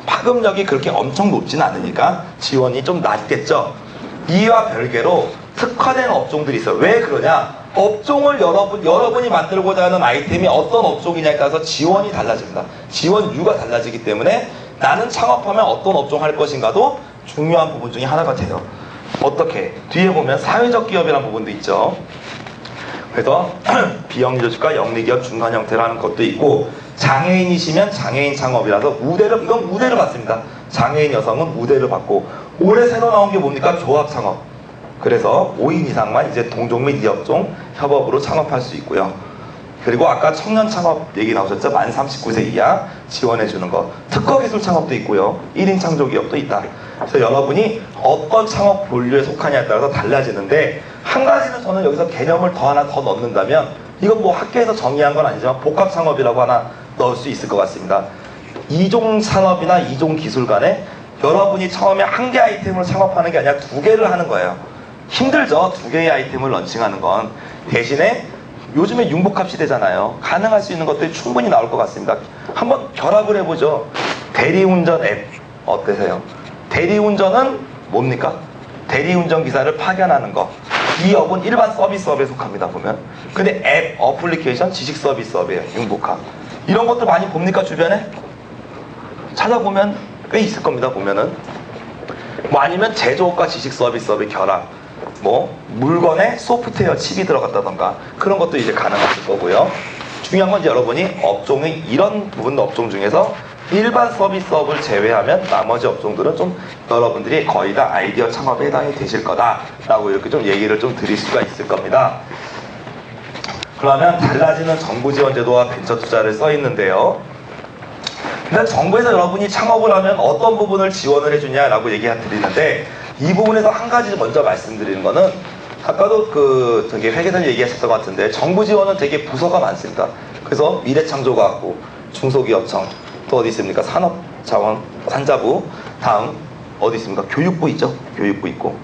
파급력이 그렇게 엄청 높지는 않으니까 지원이 좀 낮겠죠. 이와 별개로 특화된 업종들이 있어요. 왜 그러냐? 업종을 여러분이 만들고자 하는 아이템이 어떤 업종이냐에 따라서 지원이 달라집니다. 지원 이유가 달라지기 때문에 나는 창업하면 어떤 업종 할 것인가도 중요한 부분 중에 하나가 돼요. 어떻게? 뒤에 보면 사회적 기업이라는 부분도 있죠. 그래서 비영리조직과 영리기업 중간 형태라는 것도 있고, 장애인이시면 장애인 창업이라서 이건 우대를 받습니다. 장애인 여성은 우대를 받고, 올해 새로 나온 게 뭡니까? 조합 창업. 그래서 5인 이상만 이제 동종 및 이업종 협업으로 창업할 수 있고요. 그리고 아까 청년 창업 얘기 나오셨죠? 만 39세 이하 지원해주는 거. 특허 기술 창업도 있고요. 1인 창조 기업도 있다. 그래서 여러분이 어떤 창업 본류에 속하냐에 따라서 달라지는데, 한 가지는 저는 여기서 개념을 하나 더 넣는다면, 이건 뭐 학계에서 정의한 건 아니지만 복합 창업이라고 하나 넣을 수 있을 것 같습니다. 이종 산업이나 이종 기술 간에 여러분이 처음에 한 개 아이템을 창업하는 게 아니라 두 개를 하는 거예요. 힘들죠? 두 개의 아이템을 런칭하는 건. 대신에 요즘에 융복합 시대잖아요. 가능할 수 있는 것들이 충분히 나올 것 같습니다. 한번 결합을 해보죠. 대리운전 앱 어떠세요? 대리운전은 뭡니까? 대리운전 기사를 파견하는 거. 이 업은 일반 서비스업에 속합니다, 보면. 근데 앱, 어플리케이션, 지식 서비스업이에요. 융복합. 이런 것들 많이 봅니까, 주변에? 찾아보면 꽤 있을 겁니다, 보면은. 뭐 아니면 제조업과 지식 서비스업의 결합. 뭐 물건에 소프트웨어 칩이 들어갔다던가 그런 것도 이제 가능하실 거고요. 중요한 건 여러분이 업종의 이런 부분 업종 중에서 일반 서비스업을 제외하면 나머지 업종들은 좀 여러분들이 거의 다 아이디어 창업에 해당이 되실 거다라고 이렇게 좀 얘기를 좀 드릴 수가 있을 겁니다. 그러면 달라지는 정부 지원 제도와 벤처 투자를 써 있는데요. 일단 정부에서 여러분이 창업을 하면 어떤 부분을 지원을 해주냐라고 얘기해 드리는데, 이 부분에서 한 가지 먼저 말씀드리는 거는, 아까도 저기 회계사님 얘기하셨던 것 같은데 정부 지원은 되게 부서가 많습니다. 그래서 미래창조과학부, 중소기업청, 또 어디 있습니까? 산업자원, 산자부, 다음 어디 있습니까? 교육부 있죠? 교육부 있고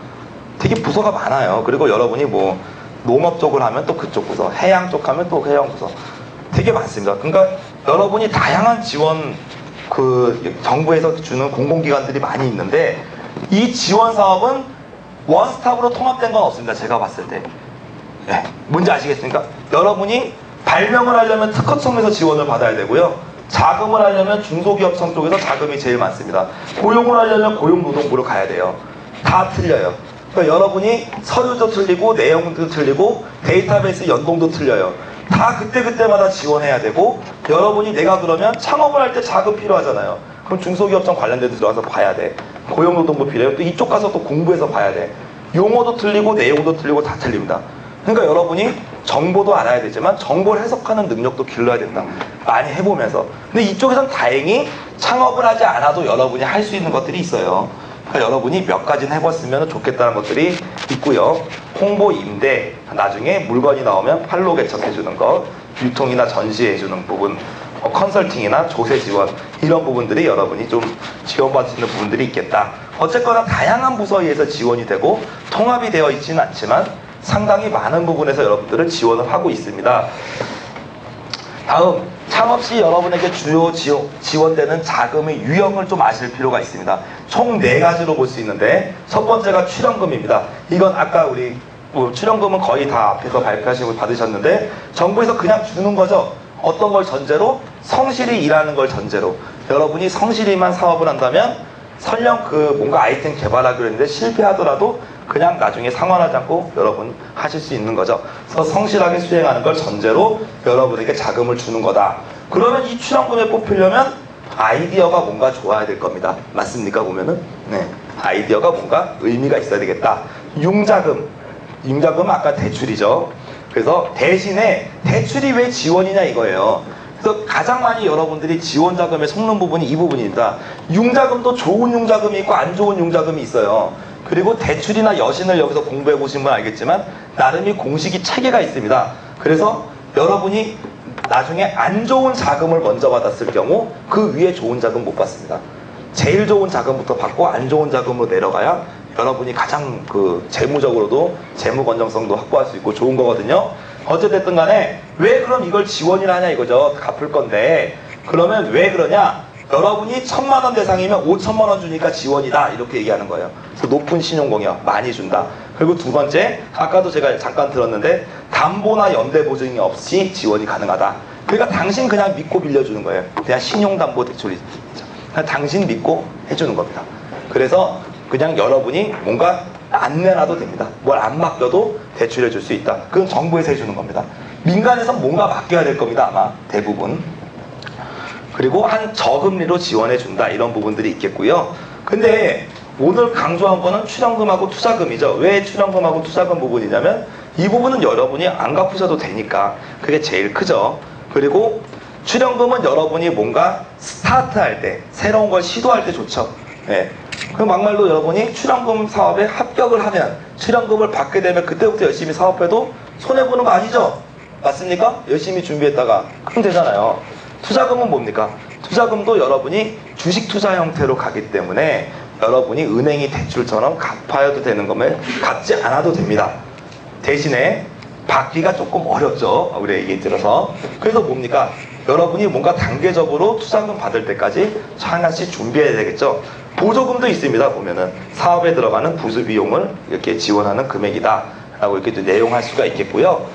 되게 부서가 많아요. 그리고 여러분이 뭐 농업 쪽을 하면 또 그쪽 부서, 해양 쪽 하면 또 해양 부서, 되게 많습니다. 그러니까 여러분이 다양한 지원 정부에서 주는 공공기관들이 많이 있는데, 이 지원 사업은 원스톱으로 통합된 건 없습니다. 제가 봤을 때. 네, 뭔지 아시겠습니까? 여러분이 발명을 하려면 특허청에서 지원을 받아야 되고요. 자금을 하려면 중소기업청 쪽에서 자금이 제일 많습니다. 고용을 하려면 고용노동부로 가야 돼요. 다 틀려요. 그러니까 여러분이 서류도 틀리고 내용도 틀리고 데이터베이스 연동도 틀려요. 다 그때그때마다 지원해야 되고, 여러분이 내가 그러면 창업을 할 때 자금 필요하잖아요. 그럼 중소기업청 관련된 데 들어가서 봐야 돼. 고용노동부 필요해요. 또 이쪽 가서 또 공부해서 봐야 돼. 용어도 틀리고 내용도 틀리고 다 틀립니다. 그러니까 여러분이 정보도 알아야 되지만 정보를 해석하는 능력도 길러야 된다. 많이 해보면서. 근데 이쪽에선 다행히 창업을 하지 않아도 여러분이 할 수 있는 것들이 있어요. 그러니까 여러분이 몇 가지는 해봤으면 좋겠다는 것들이 있고요. 홍보, 임대, 나중에 물건이 나오면 판로 개척해주는 것, 유통이나 전시해주는 부분, 컨설팅이나 조세 지원, 이런 부분들이 여러분이 좀 지원받을 수 있는 부분들이 있겠다. 어쨌거나 다양한 부서에 의해서 지원이 되고 통합이 되어 있지는 않지만 상당히 많은 부분에서 여러분들을 지원을 하고 있습니다. 다음, 창업 시 여러분에게 주요 지원되는 자금의 유형을 좀 아실 필요가 있습니다. 총 4가지로 볼 수 있는데, 첫 번째가 출연금입니다. 이건 아까 우리 출연금은 거의 다 앞에서 발표하시고 받으셨는데, 정부에서 그냥 주는 거죠. 어떤 걸 전제로? 성실히 일하는 걸 전제로. 여러분이 성실히만 사업을 한다면 설령 그 뭔가 아이템 개발하기로 했는데 실패하더라도 그냥 나중에 상환하지 않고 여러분 하실 수 있는 거죠. 그래서 성실하게 수행하는 걸 전제로 여러분에게 자금을 주는 거다. 그러면 이 출연금에 뽑히려면 아이디어가 뭔가 좋아야 될 겁니다. 맞습니까? 보면은 네, 아이디어가 뭔가 의미가 있어야 되겠다. 융자금은 아까 대출이죠. 그래서 대신에 대출이 왜 지원이냐 이거예요. 그래서 가장 많이 여러분들이 지원 자금에 속는 부분이 이 부분입니다. 융자금도 좋은 융자금이 있고 안 좋은 융자금이 있어요. 그리고 대출이나 여신을 여기서 공부해 보신 분 알겠지만 나름의 공식이 체계가 있습니다. 그래서 여러분이 나중에 안 좋은 자금을 먼저 받았을 경우 그 위에 좋은 자금 못 받습니다. 제일 좋은 자금부터 받고 안 좋은 자금으로 내려가야 여러분이 가장 그 재무적으로도 재무 건전성도 확보할 수 있고 좋은 거거든요. 어쨌든 간에 왜 그럼 이걸 지원이라 하냐 이거죠. 갚을 건데 그러면 왜 그러냐? 여러분이 1,000만 원 대상이면 5천만 원 주니까 지원이다 이렇게 얘기하는 거예요. 그래서 높은 신용공여 많이 준다. 그리고 두 번째, 아까도 제가 잠깐 들었는데 담보나 연대 보증이 없이 지원이 가능하다. 그러니까 당신 그냥 믿고 빌려주는 거예요. 그냥 신용담보대출이죠. 그냥 당신 믿고 해주는 겁니다. 그래서 그냥 여러분이 뭔가 안 내놔도 됩니다. 뭘 안 맡겨도 대출해 줄 수 있다. 그건 정부에서 해주는 겁니다. 민간에선 뭔가 맡겨야 될 겁니다. 아마 대부분. 그리고 한 저금리로 지원해 준다. 이런 부분들이 있겠고요. 근데 오늘 강조한 거는 출연금하고 투자금이죠. 왜 출연금하고 투자금 부분이냐면 이 부분은 여러분이 안 갚으셔도 되니까 그게 제일 크죠. 그리고 출연금은 여러분이 뭔가 스타트할 때 새로운 걸 시도할 때 좋죠. 네. 그 막말로 여러분이 출연금 사업에 합격을 하면 출연금을 받게 되면 그때부터 열심히 사업해도 손해보는 거 아니죠? 맞습니까? 열심히 준비했다가 그럼 되잖아요. 투자금은 뭡니까? 투자금도 여러분이 주식 투자 형태로 가기 때문에 여러분이 은행이 대출처럼 갚아야도 되는 거면 갚지 않아도 됩니다. 대신에 받기가 조금 어렵죠. 우리 얘기 들어서. 그래서 뭡니까? 여러분이 뭔가 단계적으로 투자금 받을 때까지 하나씩 준비해야 되겠죠. 보조금도 있습니다. 보면은 사업에 들어가는 부수 비용을 이렇게 지원하는 금액이다 라고 이렇게 또 내용할 수가 있겠고요.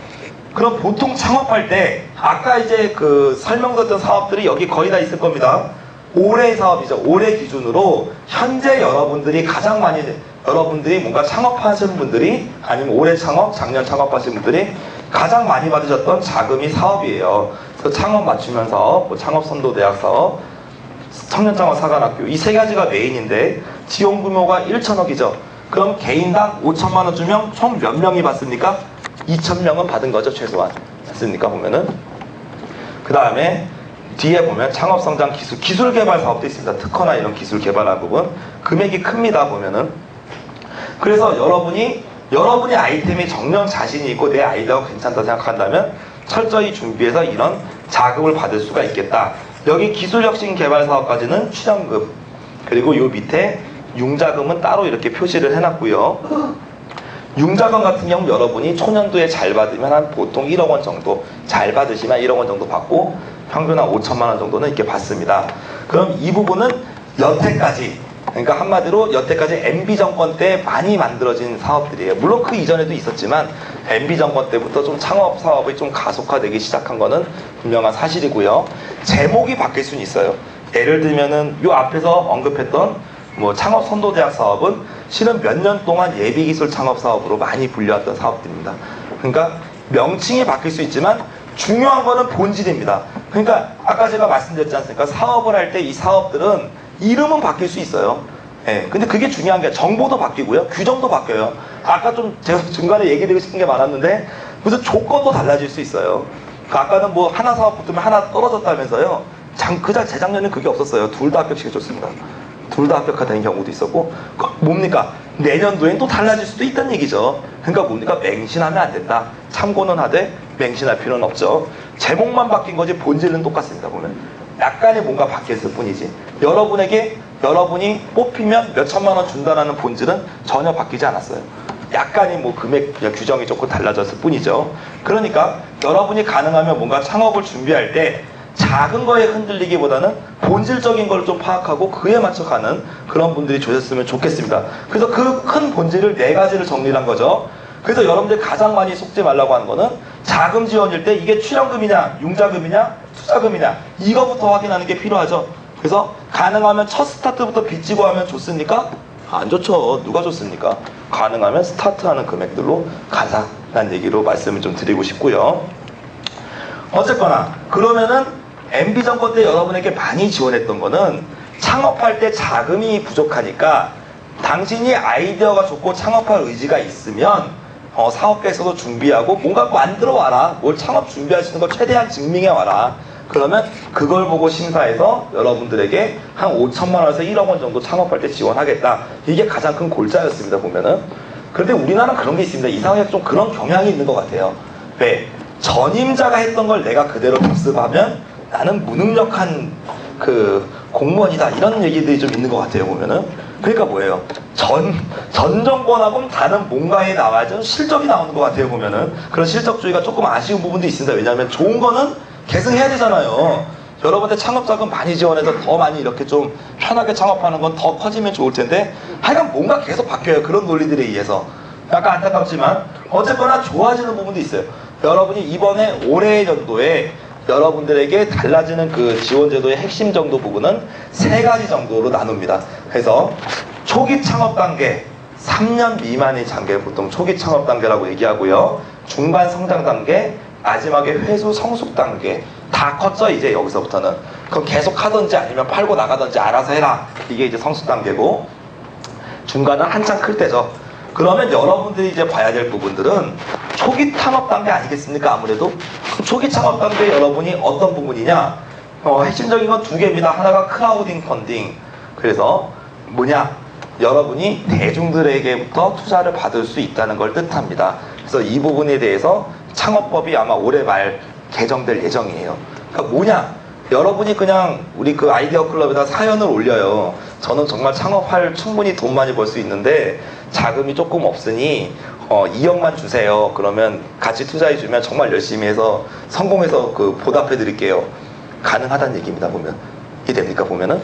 그럼 보통 창업할 때 아까 이제 그 설명드렸던 사업들이 여기 거의 다 있을 겁니다. 올해 사업이죠. 올해 기준으로 현재 여러분들이 가장 많이 여러분들이 뭔가 창업하시는 분들이 아니면 올해 창업, 작년 창업하신 분들이 가장 많이 받으셨던 자금이 사업이에요. 그래서 창업 맞춤형 사업, 뭐 창업선도대학 사업, 청년창업 사관학교 이 세 가지가 메인인데 지원 규모가 1천억이죠. 그럼 개인당 5천만 원 주면 총 몇 명이 받습니까? 2,000명은 받은 거죠, 최소한. 맞습니까? 보면은. 그 다음에 뒤에 보면 창업성장 기술 개발 사업도 있습니다. 특허나 이런 기술 개발하는 부분. 금액이 큽니다, 보면은. 그래서 여러분이 아이템이 정녕 자신이 있고 내 아이디어가 괜찮다 생각한다면 철저히 준비해서 이런 자금을 받을 수가 있겠다. 여기 기술혁신 개발 사업까지는 출연금, 그리고 요 밑에 융자금은 따로 이렇게 표시를 해놨고요. 융자금 같은 경우 여러분이 초년도에 잘 받으면 한 보통 1억 원 정도, 잘 받으시면 1억 원 정도 받고 평균 한 5천만 원 정도는 이렇게 받습니다. 그럼 이 부분은 여태까지, 그러니까 한마디로 여태까지 MB정권 때 많이 만들어진 사업들이에요. 물론 그 이전에도 있었지만 MB정권 때부터 좀 창업 사업이 좀 가속화되기 시작한 거는 분명한 사실이고요. 제목이 바뀔 수는 있어요. 예를 들면은 요 앞에서 언급했던 뭐 창업선도대학 사업은 실은 몇 년 동안 예비기술 창업 사업으로 많이 불려왔던 사업들입니다. 그러니까 명칭이 바뀔 수 있지만 중요한 거는 본질입니다. 그러니까 아까 제가 말씀드렸지 않습니까? 사업을 할 때 이 사업들은 이름은 바뀔 수 있어요. 예, 근데 그게 중요한 게 정보도 바뀌고요. 규정도 바뀌어요. 아까 좀 제가 중간에 얘기 드리고 싶은 게 많았는데 무슨 조건도 달라질 수 있어요. 아까는 뭐 하나 사업 붙으면 하나 떨어졌다면서요. 재작년에는 그게 없었어요. 둘 다 합격시켜줬습니다. 둘 다 합격하는 경우도 있었고, 뭡니까? 내년도엔 또 달라질 수도 있다는 얘기죠. 그러니까 뭡니까? 맹신하면 안 된다. 참고는 하되 맹신할 필요는 없죠. 제목만 바뀐 거지 본질은 똑같습니다. 보면 약간의 뭔가 바뀌었을 뿐이지, 여러분이 뽑히면 몇 천만 원 준다라는 본질은 전혀 바뀌지 않았어요. 약간의 뭐 금액 규정이 조금 달라졌을 뿐이죠. 그러니까 여러분이 가능하면 뭔가 창업을 준비할 때 작은 거에 흔들리기보다는 본질적인 걸 좀 파악하고 그에 맞춰 가는 그런 분들이 되셨으면 좋겠습니다. 그래서 그 큰 본질을 4가지를 정리한 거죠. 그래서 여러분들 가장 많이 속지 말라고 하는 거는 자금 지원일 때 이게 출연금이냐, 융자금이냐, 투자금이냐, 이거부터 확인하는 게 필요하죠. 그래서 가능하면 첫 스타트부터 빚지고 하면 좋습니까? 안 좋죠. 누가 좋습니까? 가능하면 스타트하는 금액들로 가자라는 얘기로 말씀을 좀 드리고 싶고요. 어쨌거나 그러면은 MB 정권 때 여러분에게 많이 지원했던 거는 창업할 때 자금이 부족하니까 당신이 아이디어가 좋고 창업할 의지가 있으면 사업계에서도 준비하고 뭔가 만들어 와라. 뭘 창업 준비할 수 있는 걸 최대한 증명해 와라. 그러면 그걸 보고 심사해서 여러분들에게 한 5천만 원에서 1억 원 정도 창업할 때 지원하겠다. 이게 가장 큰 골자였습니다, 보면은. 그런데 우리나라는 그런 게 있습니다. 이상하게 좀 그런 경향이 있는 것 같아요. 왜? 전임자가 했던 걸 내가 그대로 복습하면 나는 무능력한 그 공무원이다. 이런 얘기들이 좀 있는 것 같아요, 보면은. 그러니까 뭐예요? 전 정권하고는 다른 뭔가에 나와야 좀 실적이 나오는 것 같아요, 보면은. 그런 실적주의가 조금 아쉬운 부분도 있습니다. 왜냐하면 좋은 거는 계승해야 되잖아요. 여러분들 창업자금 많이 지원해서 더 많이 이렇게 좀 편하게 창업하는 건 더 커지면 좋을 텐데, 하여간 뭔가 계속 바뀌어요. 그런 논리들에 의해서. 약간 안타깝지만 어쨌거나 좋아지는 부분도 있어요. 여러분이 이번에 올해 연도에 여러분들에게 달라지는 그 지원제도의 핵심 정도 부분은 3가지 정도로 나눕니다. 그래서 초기 창업 단계, 3년 미만의 단계를 보통 초기 창업 단계라고 얘기하고요. 중간 성장 단계, 마지막에 회수 성숙 단계. 다 컸죠, 이제 여기서부터는. 그럼 계속 하든지 아니면 팔고 나가든지 알아서 해라. 이게 이제 성숙 단계고, 중간은 한창 클 때죠. 그러면 여러분들이 이제 봐야 될 부분들은 초기 창업 단계 아니겠습니까? 아무래도 초기 창업 단계 여러분이 어떤 부분이냐, 핵심적인 건 2개입니다. 하나가 크라우딩 펀딩. 그래서 뭐냐, 여러분이 대중들에게부터 투자를 받을 수 있다는 걸 뜻합니다. 그래서 이 부분에 대해서 창업법이 아마 올해 말 개정될 예정이에요. 그러니까 뭐냐, 여러분이 그냥 우리 그 아이디어 클럽에다 사연을 올려요. 저는 정말 창업할 충분히 돈 많이 벌 수 있는데 자금이 조금 없으니 2억만 주세요. 그러면 같이 투자해주면 정말 열심히 해서 성공해서 그 보답해 드릴게요. 가능하다는 얘기입니다, 보면. 이해됩니까, 보면은?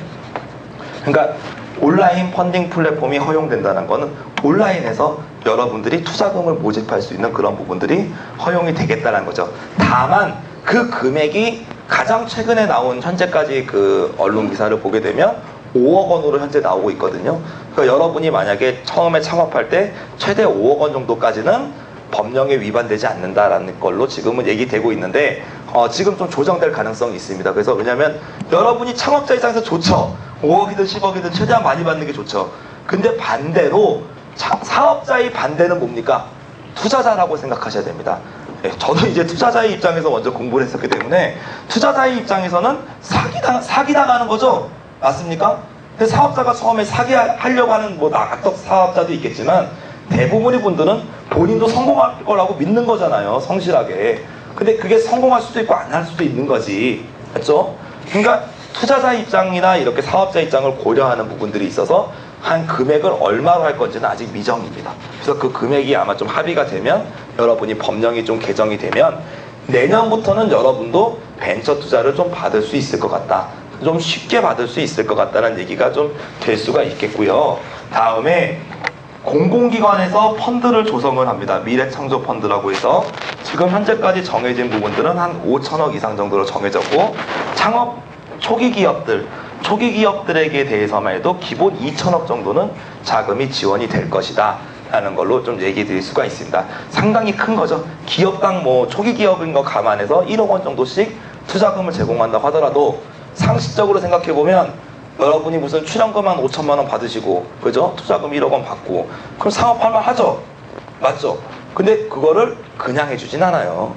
그러니까 온라인 펀딩 플랫폼이 허용된다는 거는 온라인에서 여러분들이 투자금을 모집할 수 있는 그런 부분들이 허용이 되겠다는 거죠. 다만 그 금액이 가장 최근에 나온 현재까지 그 언론 기사를 보게 되면 5억 원으로 현재 나오고 있거든요. 그러니까 여러분이 만약에 처음에 창업할 때 최대 5억 원 정도까지는 법령에 위반되지 않는다라는 걸로 지금은 얘기되고 있는데 지금 좀 조정될 가능성이 있습니다. 그래서 왜냐하면 여러분이 창업자 입장에서 좋죠. 5억이든 10억이든 최대한 많이 받는 게 좋죠. 근데 반대로 사업자의 반대는 뭡니까? 투자자라고 생각하셔야 됩니다. 네, 저도 이제 투자자의 입장에서 먼저 공부를 했었기 때문에 투자자의 입장에서는 사기당하는 거죠. 맞습니까? 근데 사업자가 처음에 사기하려고 하는 뭐 낙덕 사업자도 있겠지만 대부분의 분들은 본인도 성공할 거라고 믿는 거잖아요. 성실하게. 근데 그게 성공할 수도 있고 안 할 수도 있는 거지. 맞죠? 그러니까 투자자 입장이나 이렇게 사업자 입장을 고려하는 부분들이 있어서 한 금액을 얼마로 할 건지는 아직 미정입니다. 그래서 그 금액이 아마 좀 합의가 되면 여러분이 법령이 좀 개정이 되면 내년부터는 여러분도 벤처 투자를 좀 받을 수 있을 것 같다. 좀 쉽게 받을 수 있을 것 같다는 얘기가 좀 될 수가 있겠고요. 다음에 공공기관에서 펀드를 조성을 합니다. 미래창조 펀드라고 해서 지금 현재까지 정해진 부분들은 한 5천억 이상 정도로 정해졌고 창업 초기 기업들에게 대해서만 해도 기본 2천억 정도는 자금이 지원이 될 것이다 라는 걸로 좀 얘기 드릴 수가 있습니다. 상당히 큰 거죠. 기업당 뭐 초기 기업인 거 감안해서 1억 원 정도씩 투자금을 제공한다고 하더라도 상식적으로 생각해 보면 여러분이 무슨 출연금 한 5천만 원 받으시고, 그죠? 투자금 1억 원 받고, 그럼 사업할 만 하죠? 맞죠? 근데 그거를 그냥 해주진 않아요.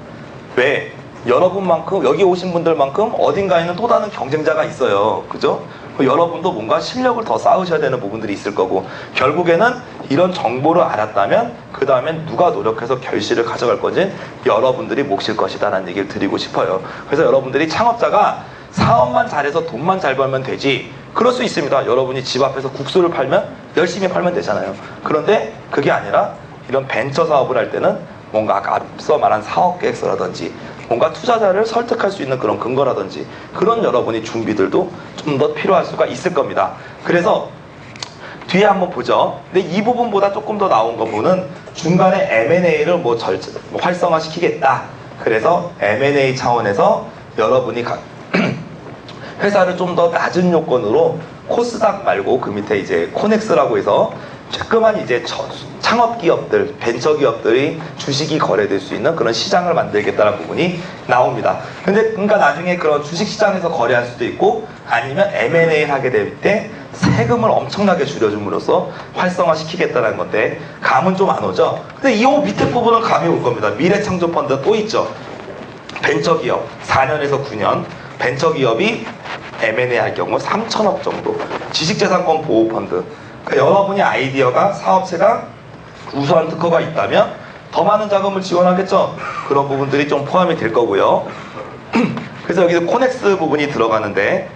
왜? 여러분만큼, 여기 오신 분들만큼 어딘가에는 또 다른 경쟁자가 있어요. 그죠? 여러분도 뭔가 실력을 더 쌓으셔야 되는 부분들이 있을 거고, 결국에는 이런 정보를 알았다면 그 다음엔 누가 노력해서 결실을 가져갈 건지 여러분들이 몫일 것이다 라는 얘기를 드리고 싶어요. 그래서 여러분들이 창업자가 사업만 잘해서 돈만 잘 벌면 되지, 그럴 수 있습니다. 여러분이 집 앞에서 국수를 팔면 열심히 팔면 되잖아요. 그런데 그게 아니라 이런 벤처 사업을 할 때는 뭔가 아까 앞서 말한 사업 계획서라든지 뭔가 투자자를 설득할 수 있는 그런 근거라든지 그런 여러분이 준비들도 좀 더 필요할 수가 있을 겁니다. 그래서 뒤에 한번 보죠. 근데 이 부분보다 조금 더 나온 거 보는 중간에 M&A를 뭐 활성화시키겠다. 그래서 M&A 차원에서 여러분이 회사를 좀 더 낮은 요건으로 코스닥 말고 그 밑에 이제 코넥스라고 해서 조그만 이제 창업 기업들, 벤처 기업들이 주식이 거래될 수 있는 그런 시장을 만들겠다는 부분이 나옵니다. 근데 그러니까 나중에 그런 주식 시장에서 거래할 수도 있고 아니면 M&A를 하게 될 때 세금을 엄청나게 줄여줌으로써 활성화시키겠다는 건데 감은 좀 안 오죠? 근데 이 밑에 부분은 감이 올 겁니다. 미래창조펀드 또 있죠. 벤처기업 4년에서 9년 벤처기업이 M&A 할 경우 3천억 정도 지식재산권 보호펀드, 그러니까 여러분이 아이디어가 사업체가 우수한 특허가 있다면 더 많은 자금을 지원하겠죠. 그런 부분들이 좀 포함이 될 거고요. 그래서 여기서 코넥스 부분이 들어가는데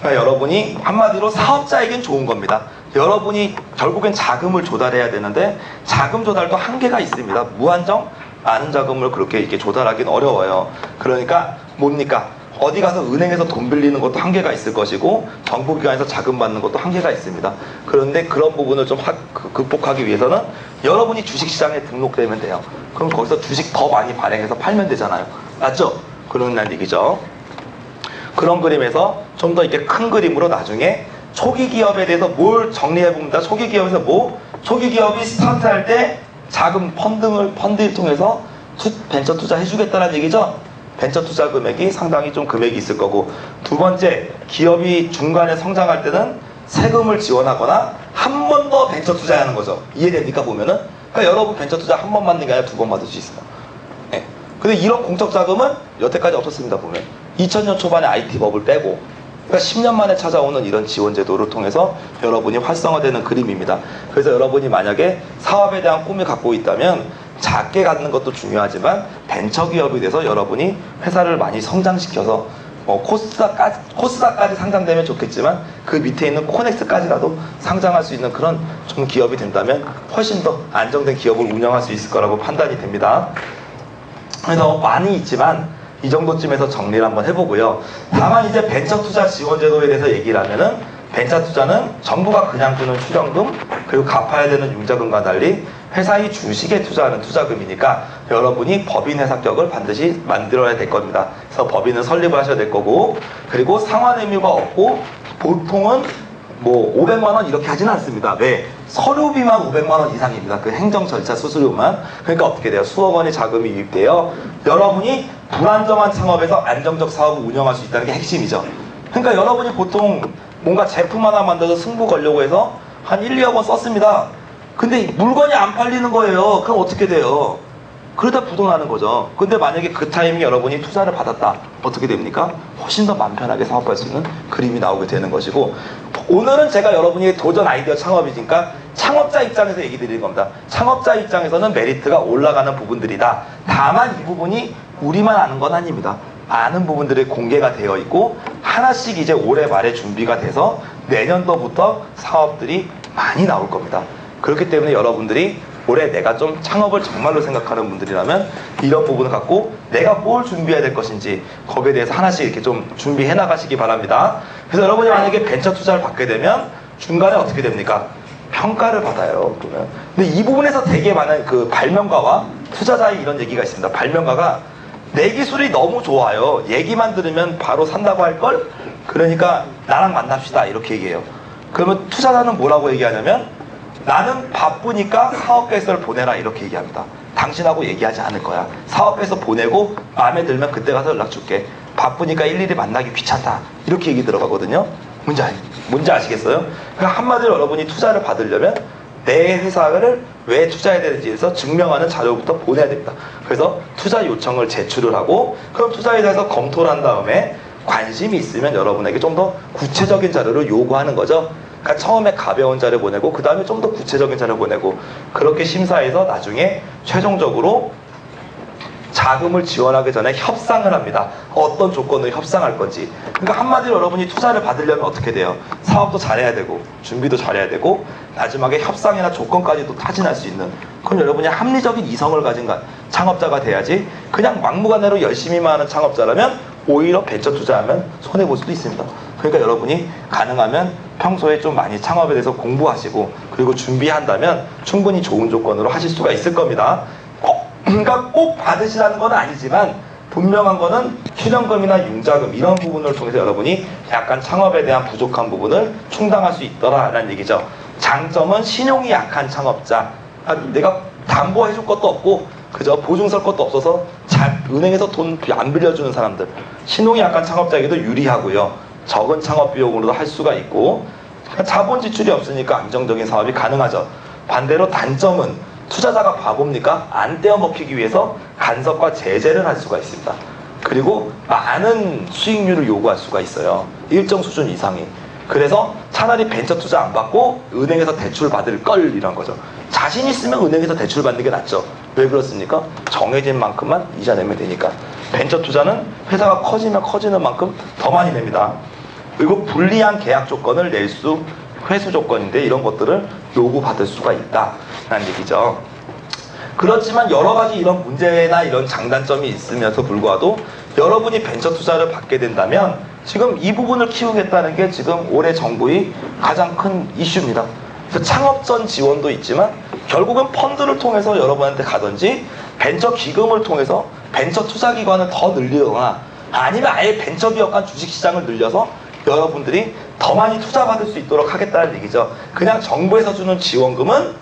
그러니까 여러분이 한마디로 사업자에겐 좋은 겁니다. 여러분이 결국엔 자금을 조달해야 되는데 자금 조달도 한계가 있습니다. 무한정 많은 자금을 그렇게 이렇게 조달하기는 어려워요. 그러니까 뭡니까? 어디 가서 은행에서 돈 빌리는 것도 한계가 있을 것이고 정부기관에서 자금 받는 것도 한계가 있습니다. 그런데 그런 부분을 좀 극복하기 위해서는 여러분이 주식시장에 등록되면 돼요. 그럼 거기서 주식 더 많이 발행해서 팔면 되잖아요. 맞죠? 그런 얘기죠. 그런 그림에서 좀 더 이렇게 큰 그림으로 나중에 초기 기업에 대해서 뭘 정리해 봅니다. 초기 기업에서 초기 기업이 스타트할 때 자금 펀드를 통해서 벤처 투자 해주겠다는 얘기죠. 벤처 투자 금액이 상당히 좀 금액이 있을 거고, 두 번째, 기업이 중간에 성장할 때는 세금을 지원하거나 한 번 더 벤처 투자하는 거죠. 이해됩니까? 보면은. 그러니까 여러분 벤처 투자 한 번 받는 게 아니라 두 번 받을 수 있어요. 네. 근데 이런 공적 자금은 여태까지 없었습니다. 보면 2000년 초반에 IT 버블 빼고, 그러니까 10년 만에 찾아오는 이런 지원 제도를 통해서 여러분이 활성화되는 그림입니다. 그래서 여러분이 만약에 사업에 대한 꿈을 갖고 있다면 작게 갖는 것도 중요하지만 벤처기업이 돼서 여러분이 회사를 많이 성장시켜서 코스닥까지 상장되면 좋겠지만 그 밑에 있는 코넥스까지라도 상장할 수 있는 그런 좀 기업이 된다면 훨씬 더 안정된 기업을 운영할 수 있을 거라고 판단이 됩니다. 그래서 많이 있지만 이 정도쯤에서 정리를 한번 해보고요. 다만 이제 벤처 투자 지원 제도에 대해서 얘기를 하면은 벤처 투자는 정부가 그냥 주는 출연금 그리고 갚아야 되는 융자금과 달리 회사의 주식에 투자하는 투자금이니까 여러분이 법인 회사격을 반드시 만들어야 될 겁니다. 그래서 법인은 설립을 하셔야 될 거고, 그리고 상환 의무가 없고 보통은 뭐 500만 원 이렇게 하지는 않습니다. 왜? 서류비만 500만 원 이상입니다. 그 행정 절차 수수료만. 그러니까 어떻게 돼요? 수억 원의 자금이 유입돼요. 여러분이 불안정한 창업에서 안정적 사업을 운영할 수 있다는 게 핵심이죠. 그러니까 여러분이 보통 뭔가 제품 하나 만들어서 승부 걸려고 해서 한 1, 2억 원 썼습니다. 근데 물건이 안 팔리는 거예요. 그럼 어떻게 돼요? 그러다 부도나는 거죠. 근데 만약에 그 타이밍에 여러분이 투자를 받았다. 어떻게 됩니까? 훨씬 더 마음 편하게 사업할 수 있는 그림이 나오게 되는 것이고, 오늘은 제가 여러분이 도전 아이디어 창업이니까 창업자 입장에서 얘기 드리는 겁니다. 창업자 입장에서는 메리트가 올라가는 부분들이다. 다만 이 부분이 우리만 아는 건 아닙니다. 많은 부분들이 공개가 되어 있고 하나씩 이제 올해 말에 준비가 돼서 내년도부터 사업들이 많이 나올 겁니다. 그렇기 때문에 여러분들이 올해 내가 좀 창업을 정말로 생각하는 분들이라면 이런 부분을 갖고 내가 뭘 준비해야 될 것인지 거기에 대해서 하나씩 이렇게 좀 준비해 나가시기 바랍니다. 그래서 여러분이 만약에 벤처 투자를 받게 되면 중간에 어떻게 됩니까? 평가를 받아요. 그러면. 근데 이 부분에서 되게 많은 그 발명가와 투자자의 이런 얘기가 있습니다. 발명가가 내 기술이 너무 좋아요. 얘기만 들으면 바로 산다고 할걸? 그러니까 나랑 만납시다. 이렇게 얘기해요. 그러면 투자자는 뭐라고 얘기하냐면 나는 바쁘니까 사업 계획서를 보내라. 이렇게 얘기합니다. 당신하고 얘기하지 않을 거야. 사업 계획서 보내고 마음에 들면 그때 가서 연락 줄게. 바쁘니까 일일이 만나기 귀찮다. 이렇게 얘기 들어가거든요. 뭔지 아시겠어요? 그러니까 한마디로 여러분이 투자를 받으려면 내 회사를 왜 투자해야 되는지에서 증명하는 자료부터 보내야 됩니다. 그래서 투자 요청을 제출을 하고 그럼 투자회사에서 검토를 한 다음에 관심이 있으면 여러분에게 좀 더 구체적인 자료를 요구하는 거죠. 그러니까 처음에 가벼운 자료 보내고 그 다음에 좀 더 구체적인 자료 보내고 그렇게 심사해서 나중에 최종적으로 자금을 지원하기 전에 협상을 합니다. 어떤 조건을 협상할 건지. 그러니까 한마디로 여러분이 투자를 받으려면 어떻게 돼요? 사업도 잘해야 되고 준비도 잘해야 되고 마지막에 협상이나 조건까지도 타진할 수 있는 그럼 여러분이 합리적인 이성을 가진 창업자가 돼야지 그냥 막무가내로 열심히만 하는 창업자라면 오히려 벤처 투자하면 손해볼 수도 있습니다. 그러니까 여러분이 가능하면 평소에 좀 많이 창업에 대해서 공부하시고 그리고 준비한다면 충분히 좋은 조건으로 하실 수가 있을 겁니다. 그러니까 꼭 받으시라는 건 아니지만 분명한 거는 출연금이나 융자금 이런 부분을 통해서 여러분이 약간 창업에 대한 부족한 부분을 충당할 수 있더라라는 얘기죠. 장점은 신용이 약한 창업자. 내가 담보해줄 것도 없고 그저 보증 설 것도 없어서 은행에서 돈 안 빌려주는 사람들. 신용이 약한 창업자에게도 유리하고요. 적은 창업 비용으로도 할 수가 있고 자본 지출이 없으니까 안정적인 사업이 가능하죠. 반대로 단점은 투자자가 바보입니까? 안 떼어먹히기 위해서 간섭과 제재를 할 수가 있습니다. 그리고 많은 수익률을 요구할 수가 있어요. 일정 수준 이상이. 그래서 차라리 벤처 투자 안 받고 은행에서 대출 받을 걸 이런 거죠. 자신 있으면 은행에서 대출 받는 게 낫죠. 왜 그렇습니까? 정해진 만큼만 이자 내면 되니까. 벤처 투자는 회사가 커지면 커지는 만큼 더 많이 냅니다. 그리고 불리한 계약 조건을 낼 수 회수 조건인데 이런 것들을 요구받을 수가 있다라는 얘기죠. 그렇지만 여러 가지 이런 문제나 이런 장단점이 있으면서 불구하도 여러분이 벤처 투자를 받게 된다면 지금 이 부분을 키우겠다는 게 지금 올해 정부의 가장 큰 이슈입니다. 그래서 창업전 지원도 있지만 결국은 펀드를 통해서 여러분한테 가든지 벤처 기금을 통해서 벤처 투자 기관을 더 늘리거나 아니면 아예 벤처 기업간 주식시장을 늘려서 여러분들이 더 많이 투자받을 수 있도록 하겠다는 얘기죠. 그냥 정부에서 주는 지원금은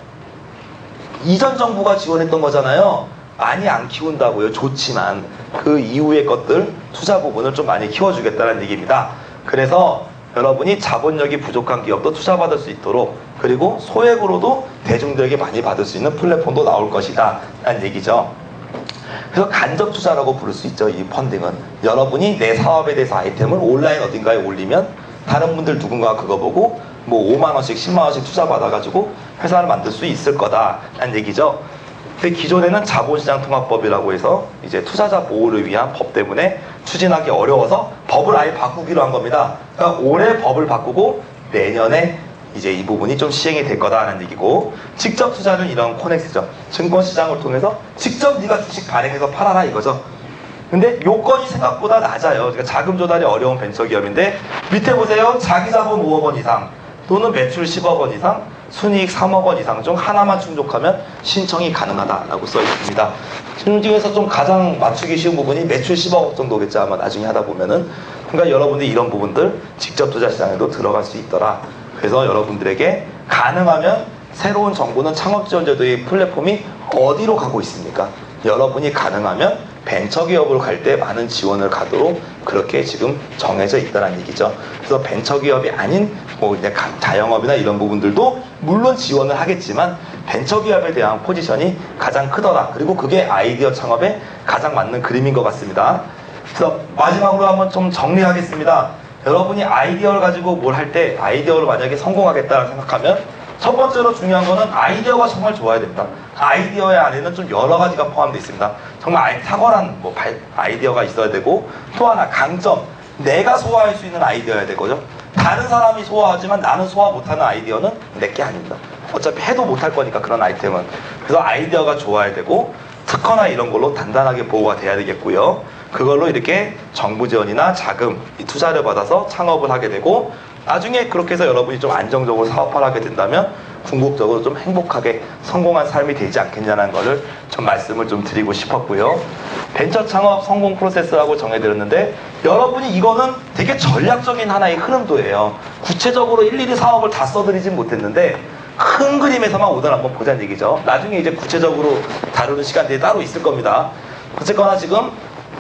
이전 정부가 지원했던 거잖아요. 많이 안 키운다고요. 좋지만 그 이후의 것들 투자 부분을 좀 많이 키워주겠다는 얘기입니다. 그래서 여러분이 자본력이 부족한 기업도 투자받을 수 있도록 그리고 소액으로도 대중들에게 많이 받을 수 있는 플랫폼도 나올 것이다 라는 얘기죠. 그래서 간접 투자라고 부를 수 있죠. 이 펀딩은 여러분이 내 사업에 대해서 아이템을 온라인 어딘가에 올리면 다른 분들 누군가 그거 보고 뭐 5만원씩 10만원씩 투자 받아가지고 회사를 만들 수 있을 거다라는 얘기죠. 근데 기존에는 자본시장통합법이라고 해서 이제 투자자 보호를 위한 법 때문에 추진하기 어려워서 법을 아예 바꾸기로 한 겁니다. 그러니까 올해 법을 바꾸고 내년에 이제 이 부분이 좀 시행이 될 거다라는 얘기고 직접 투자는 이런 코넥스죠. 증권시장을 통해서 직접 네가 주식 발행해서 팔아라 이거죠. 근데 요건이 생각보다 낮아요. 그러니까 자금 조달이 어려운 벤처기업인데 밑에 보세요. 자기자본 5억 원 이상 또는 매출 10억 원 이상 순이익 3억 원 이상 중 하나만 충족하면 신청이 가능하다라고 써 있습니다. 지금 중에서 좀 가장 맞추기 쉬운 부분이 매출 10억 정도겠죠. 아마 나중에 하다 보면은. 그러니까 여러분들이 이런 부분들 직접 투자 시장에도 들어갈 수 있더라. 그래서 여러분들에게 가능하면 새로운 정부는 창업지원제도의 플랫폼이 어디로 가고 있습니까? 여러분이 가능하면 벤처기업으로 갈 때 많은 지원을 가도록 그렇게 지금 정해져 있다는 얘기죠. 그래서 벤처기업이 아닌 뭐 이제 자영업이나 이런 부분들도 물론 지원을 하겠지만 벤처기업에 대한 포지션이 가장 크더라. 그리고 그게 아이디어 창업에 가장 맞는 그림인 것 같습니다. 그래서 마지막으로 한번 좀 정리하겠습니다. 여러분이 아이디어를 가지고 뭘 할 때 아이디어를 만약에 성공하겠다고 생각하면 첫 번째로 중요한 거는 아이디어가 정말 좋아야 됩니다. 아이디어의 안에는 좀 여러 가지가 포함되어 있습니다. 정말 탁월한 아이디어가 있어야 되고 또 하나 강점, 내가 소화할 수 있는 아이디어여야 되거든요. 다른 사람이 소화하지만 나는 소화 못하는 아이디어는 내게 아닙니다. 어차피 해도 못할 거니까 그런 아이템은. 그래서 아이디어가 좋아야 되고 특허나 이런 걸로 단단하게 보호가 돼야 되겠고요. 그걸로 이렇게 정부 지원이나 자금, 투자를 받아서 창업을 하게 되고 나중에 그렇게 해서 여러분이 좀 안정적으로 사업을 하게 된다면 궁극적으로 좀 행복하게 성공한 삶이 되지 않겠냐는 거를 좀 말씀을 좀 드리고 싶었고요. 벤처 창업 성공 프로세스라고 정해드렸는데 여러분이 이거는 되게 전략적인 하나의 흐름도예요. 구체적으로 일일이 사업을 다 써드리진 못했는데 큰 그림에서만 오늘 한번 보자는 얘기죠. 나중에 이제 구체적으로 다루는 시간들이 따로 있을 겁니다. 어쨌거나 지금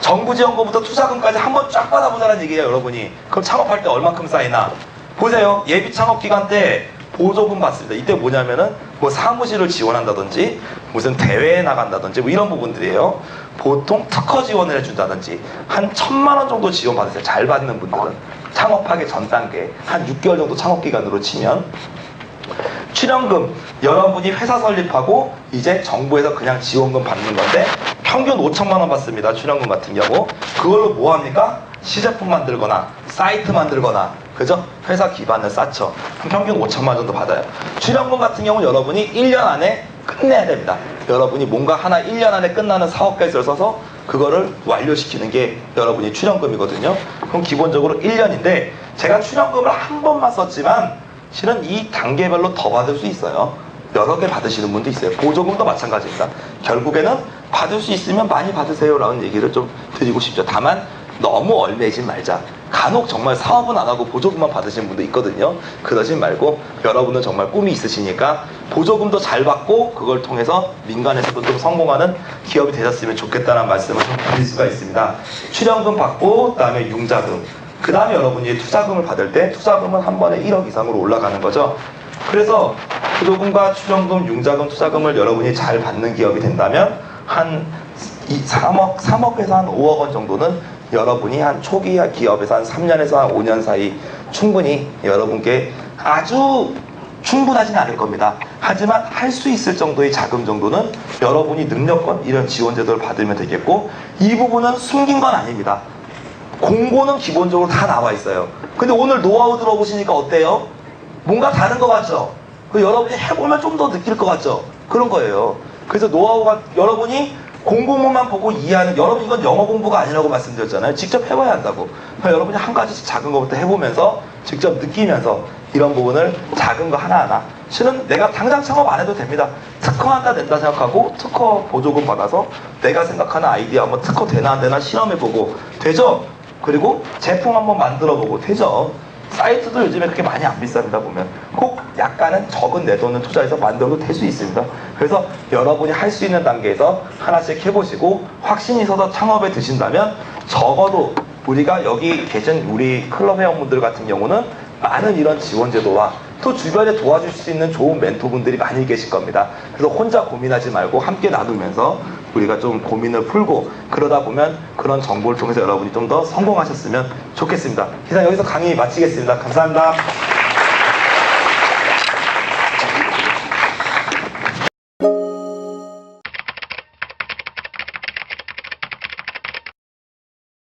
정부 지원금부터 투자금까지 한번 쫙 받아보자는 얘기예요, 여러분이. 그럼 창업할 때 얼만큼 쌓이나? 보세요. 예비 창업 기간 때 보조금 받습니다. 이때 뭐냐면은 뭐 사무실을 지원한다든지 무슨 대회에 나간다든지 뭐 이런 부분들이에요. 보통 특허 지원을 해준다든지 한 1,000만 원 정도 지원 받으세요. 잘 받는 분들은 창업하기 전 단계 한 6개월 정도 창업 기간으로 치면. 출연금, 여러분이 회사 설립하고 이제 정부에서 그냥 지원금 받는 건데 평균 5천만 원 받습니다. 출연금 같은 경우. 그걸로 뭐 합니까? 시제품 만들거나 사이트 만들거나, 그죠? 회사 기반을 쌓죠. 평균 5천만 원 정도 받아요. 출연금 같은 경우는 여러분이 1년 안에 끝내야 됩니다. 여러분이 뭔가 하나 1년 안에 끝나는 사업 계획서를 써서 그거를 완료시키는 게 여러분이 출연금이거든요. 그럼 기본적으로 1년인데 제가 출연금을 한 번만 썼지만 실은 이 단계별로 더 받을 수 있어요. 여러 개 받으시는 분도 있어요. 보조금도 마찬가지입니다. 결국에는 받을 수 있으면 많이 받으세요 라는 얘기를 좀 드리고 싶죠. 다만 너무 얼매이지 말자. 간혹 정말 사업은 안 하고 보조금만 받으시는 분도 있거든요. 그러지 말고 여러분은 정말 꿈이 있으시니까 보조금도 잘 받고 그걸 통해서 민간에서도 좀 성공하는 기업이 되셨으면 좋겠다는 말씀을 좀 드릴 수가 있습니다. 출연금 받고 그다음에 융자금, 그 다음에 여러분이 투자금을 받을 때 투자금은 한 번에 1억 이상으로 올라가는 거죠. 그래서 보조금과 출연금, 융자금, 투자금을 여러분이 잘 받는 기업이 된다면 한 3억에서 한 5억 원 정도는 여러분이 한 초기 기업에서 한 3년에서 한 5년 사이 충분히 여러분께 아주 충분하지는 않을 겁니다. 하지만 할 수 있을 정도의 자금 정도는 여러분이 능력권 이런 지원 제도를 받으면 되겠고, 이 부분은 숨긴 건 아닙니다. 공고는 기본적으로 다 나와 있어요. 근데 오늘 노하우 들어보시니까 어때요? 뭔가 다른 것 같죠? 여러분이 해보면 좀 더 느낄 것 같죠? 그런 거예요. 그래서 노하우가 여러분이 공고문만 보고 이해하는, 여러분 이건 영어 공부가 아니라고 말씀드렸잖아요. 직접 해봐야 한다고. 그러니까 여러분이 한 가지씩 작은 것부터 해보면서 직접 느끼면서 이런 부분을 작은 거 하나하나, 실은 내가 당장 창업 안 해도 됩니다. 특허한다 된다 생각하고 특허 보조금 받아서 내가 생각하는 아이디어 한번 특허 되나 안 되나 실험해보고 되죠? 그리고 제품 한번 만들어보고 되죠? 사이트도 요즘에 그렇게 많이 안 비쌉니다. 보면 꼭 약간은 적은 내 돈을 투자해서 만들어도 될 수 있습니다. 그래서 여러분이 할 수 있는 단계에서 하나씩 해보시고 확신이 서서 창업에 드신다면, 적어도 우리가 여기 계신 우리 클럽 회원분들 같은 경우는 많은 이런 지원 제도와 또 주변에 도와줄 수 있는 좋은 멘토분들이 많이 계실 겁니다. 그래서 혼자 고민하지 말고 함께 나누면서 우리가 좀 고민을 풀고, 그러다 보면 그런 정보를 통해서 여러분이 좀 더 성공하셨으면 좋겠습니다. 이상 여기서 강의 마치겠습니다. 감사합니다.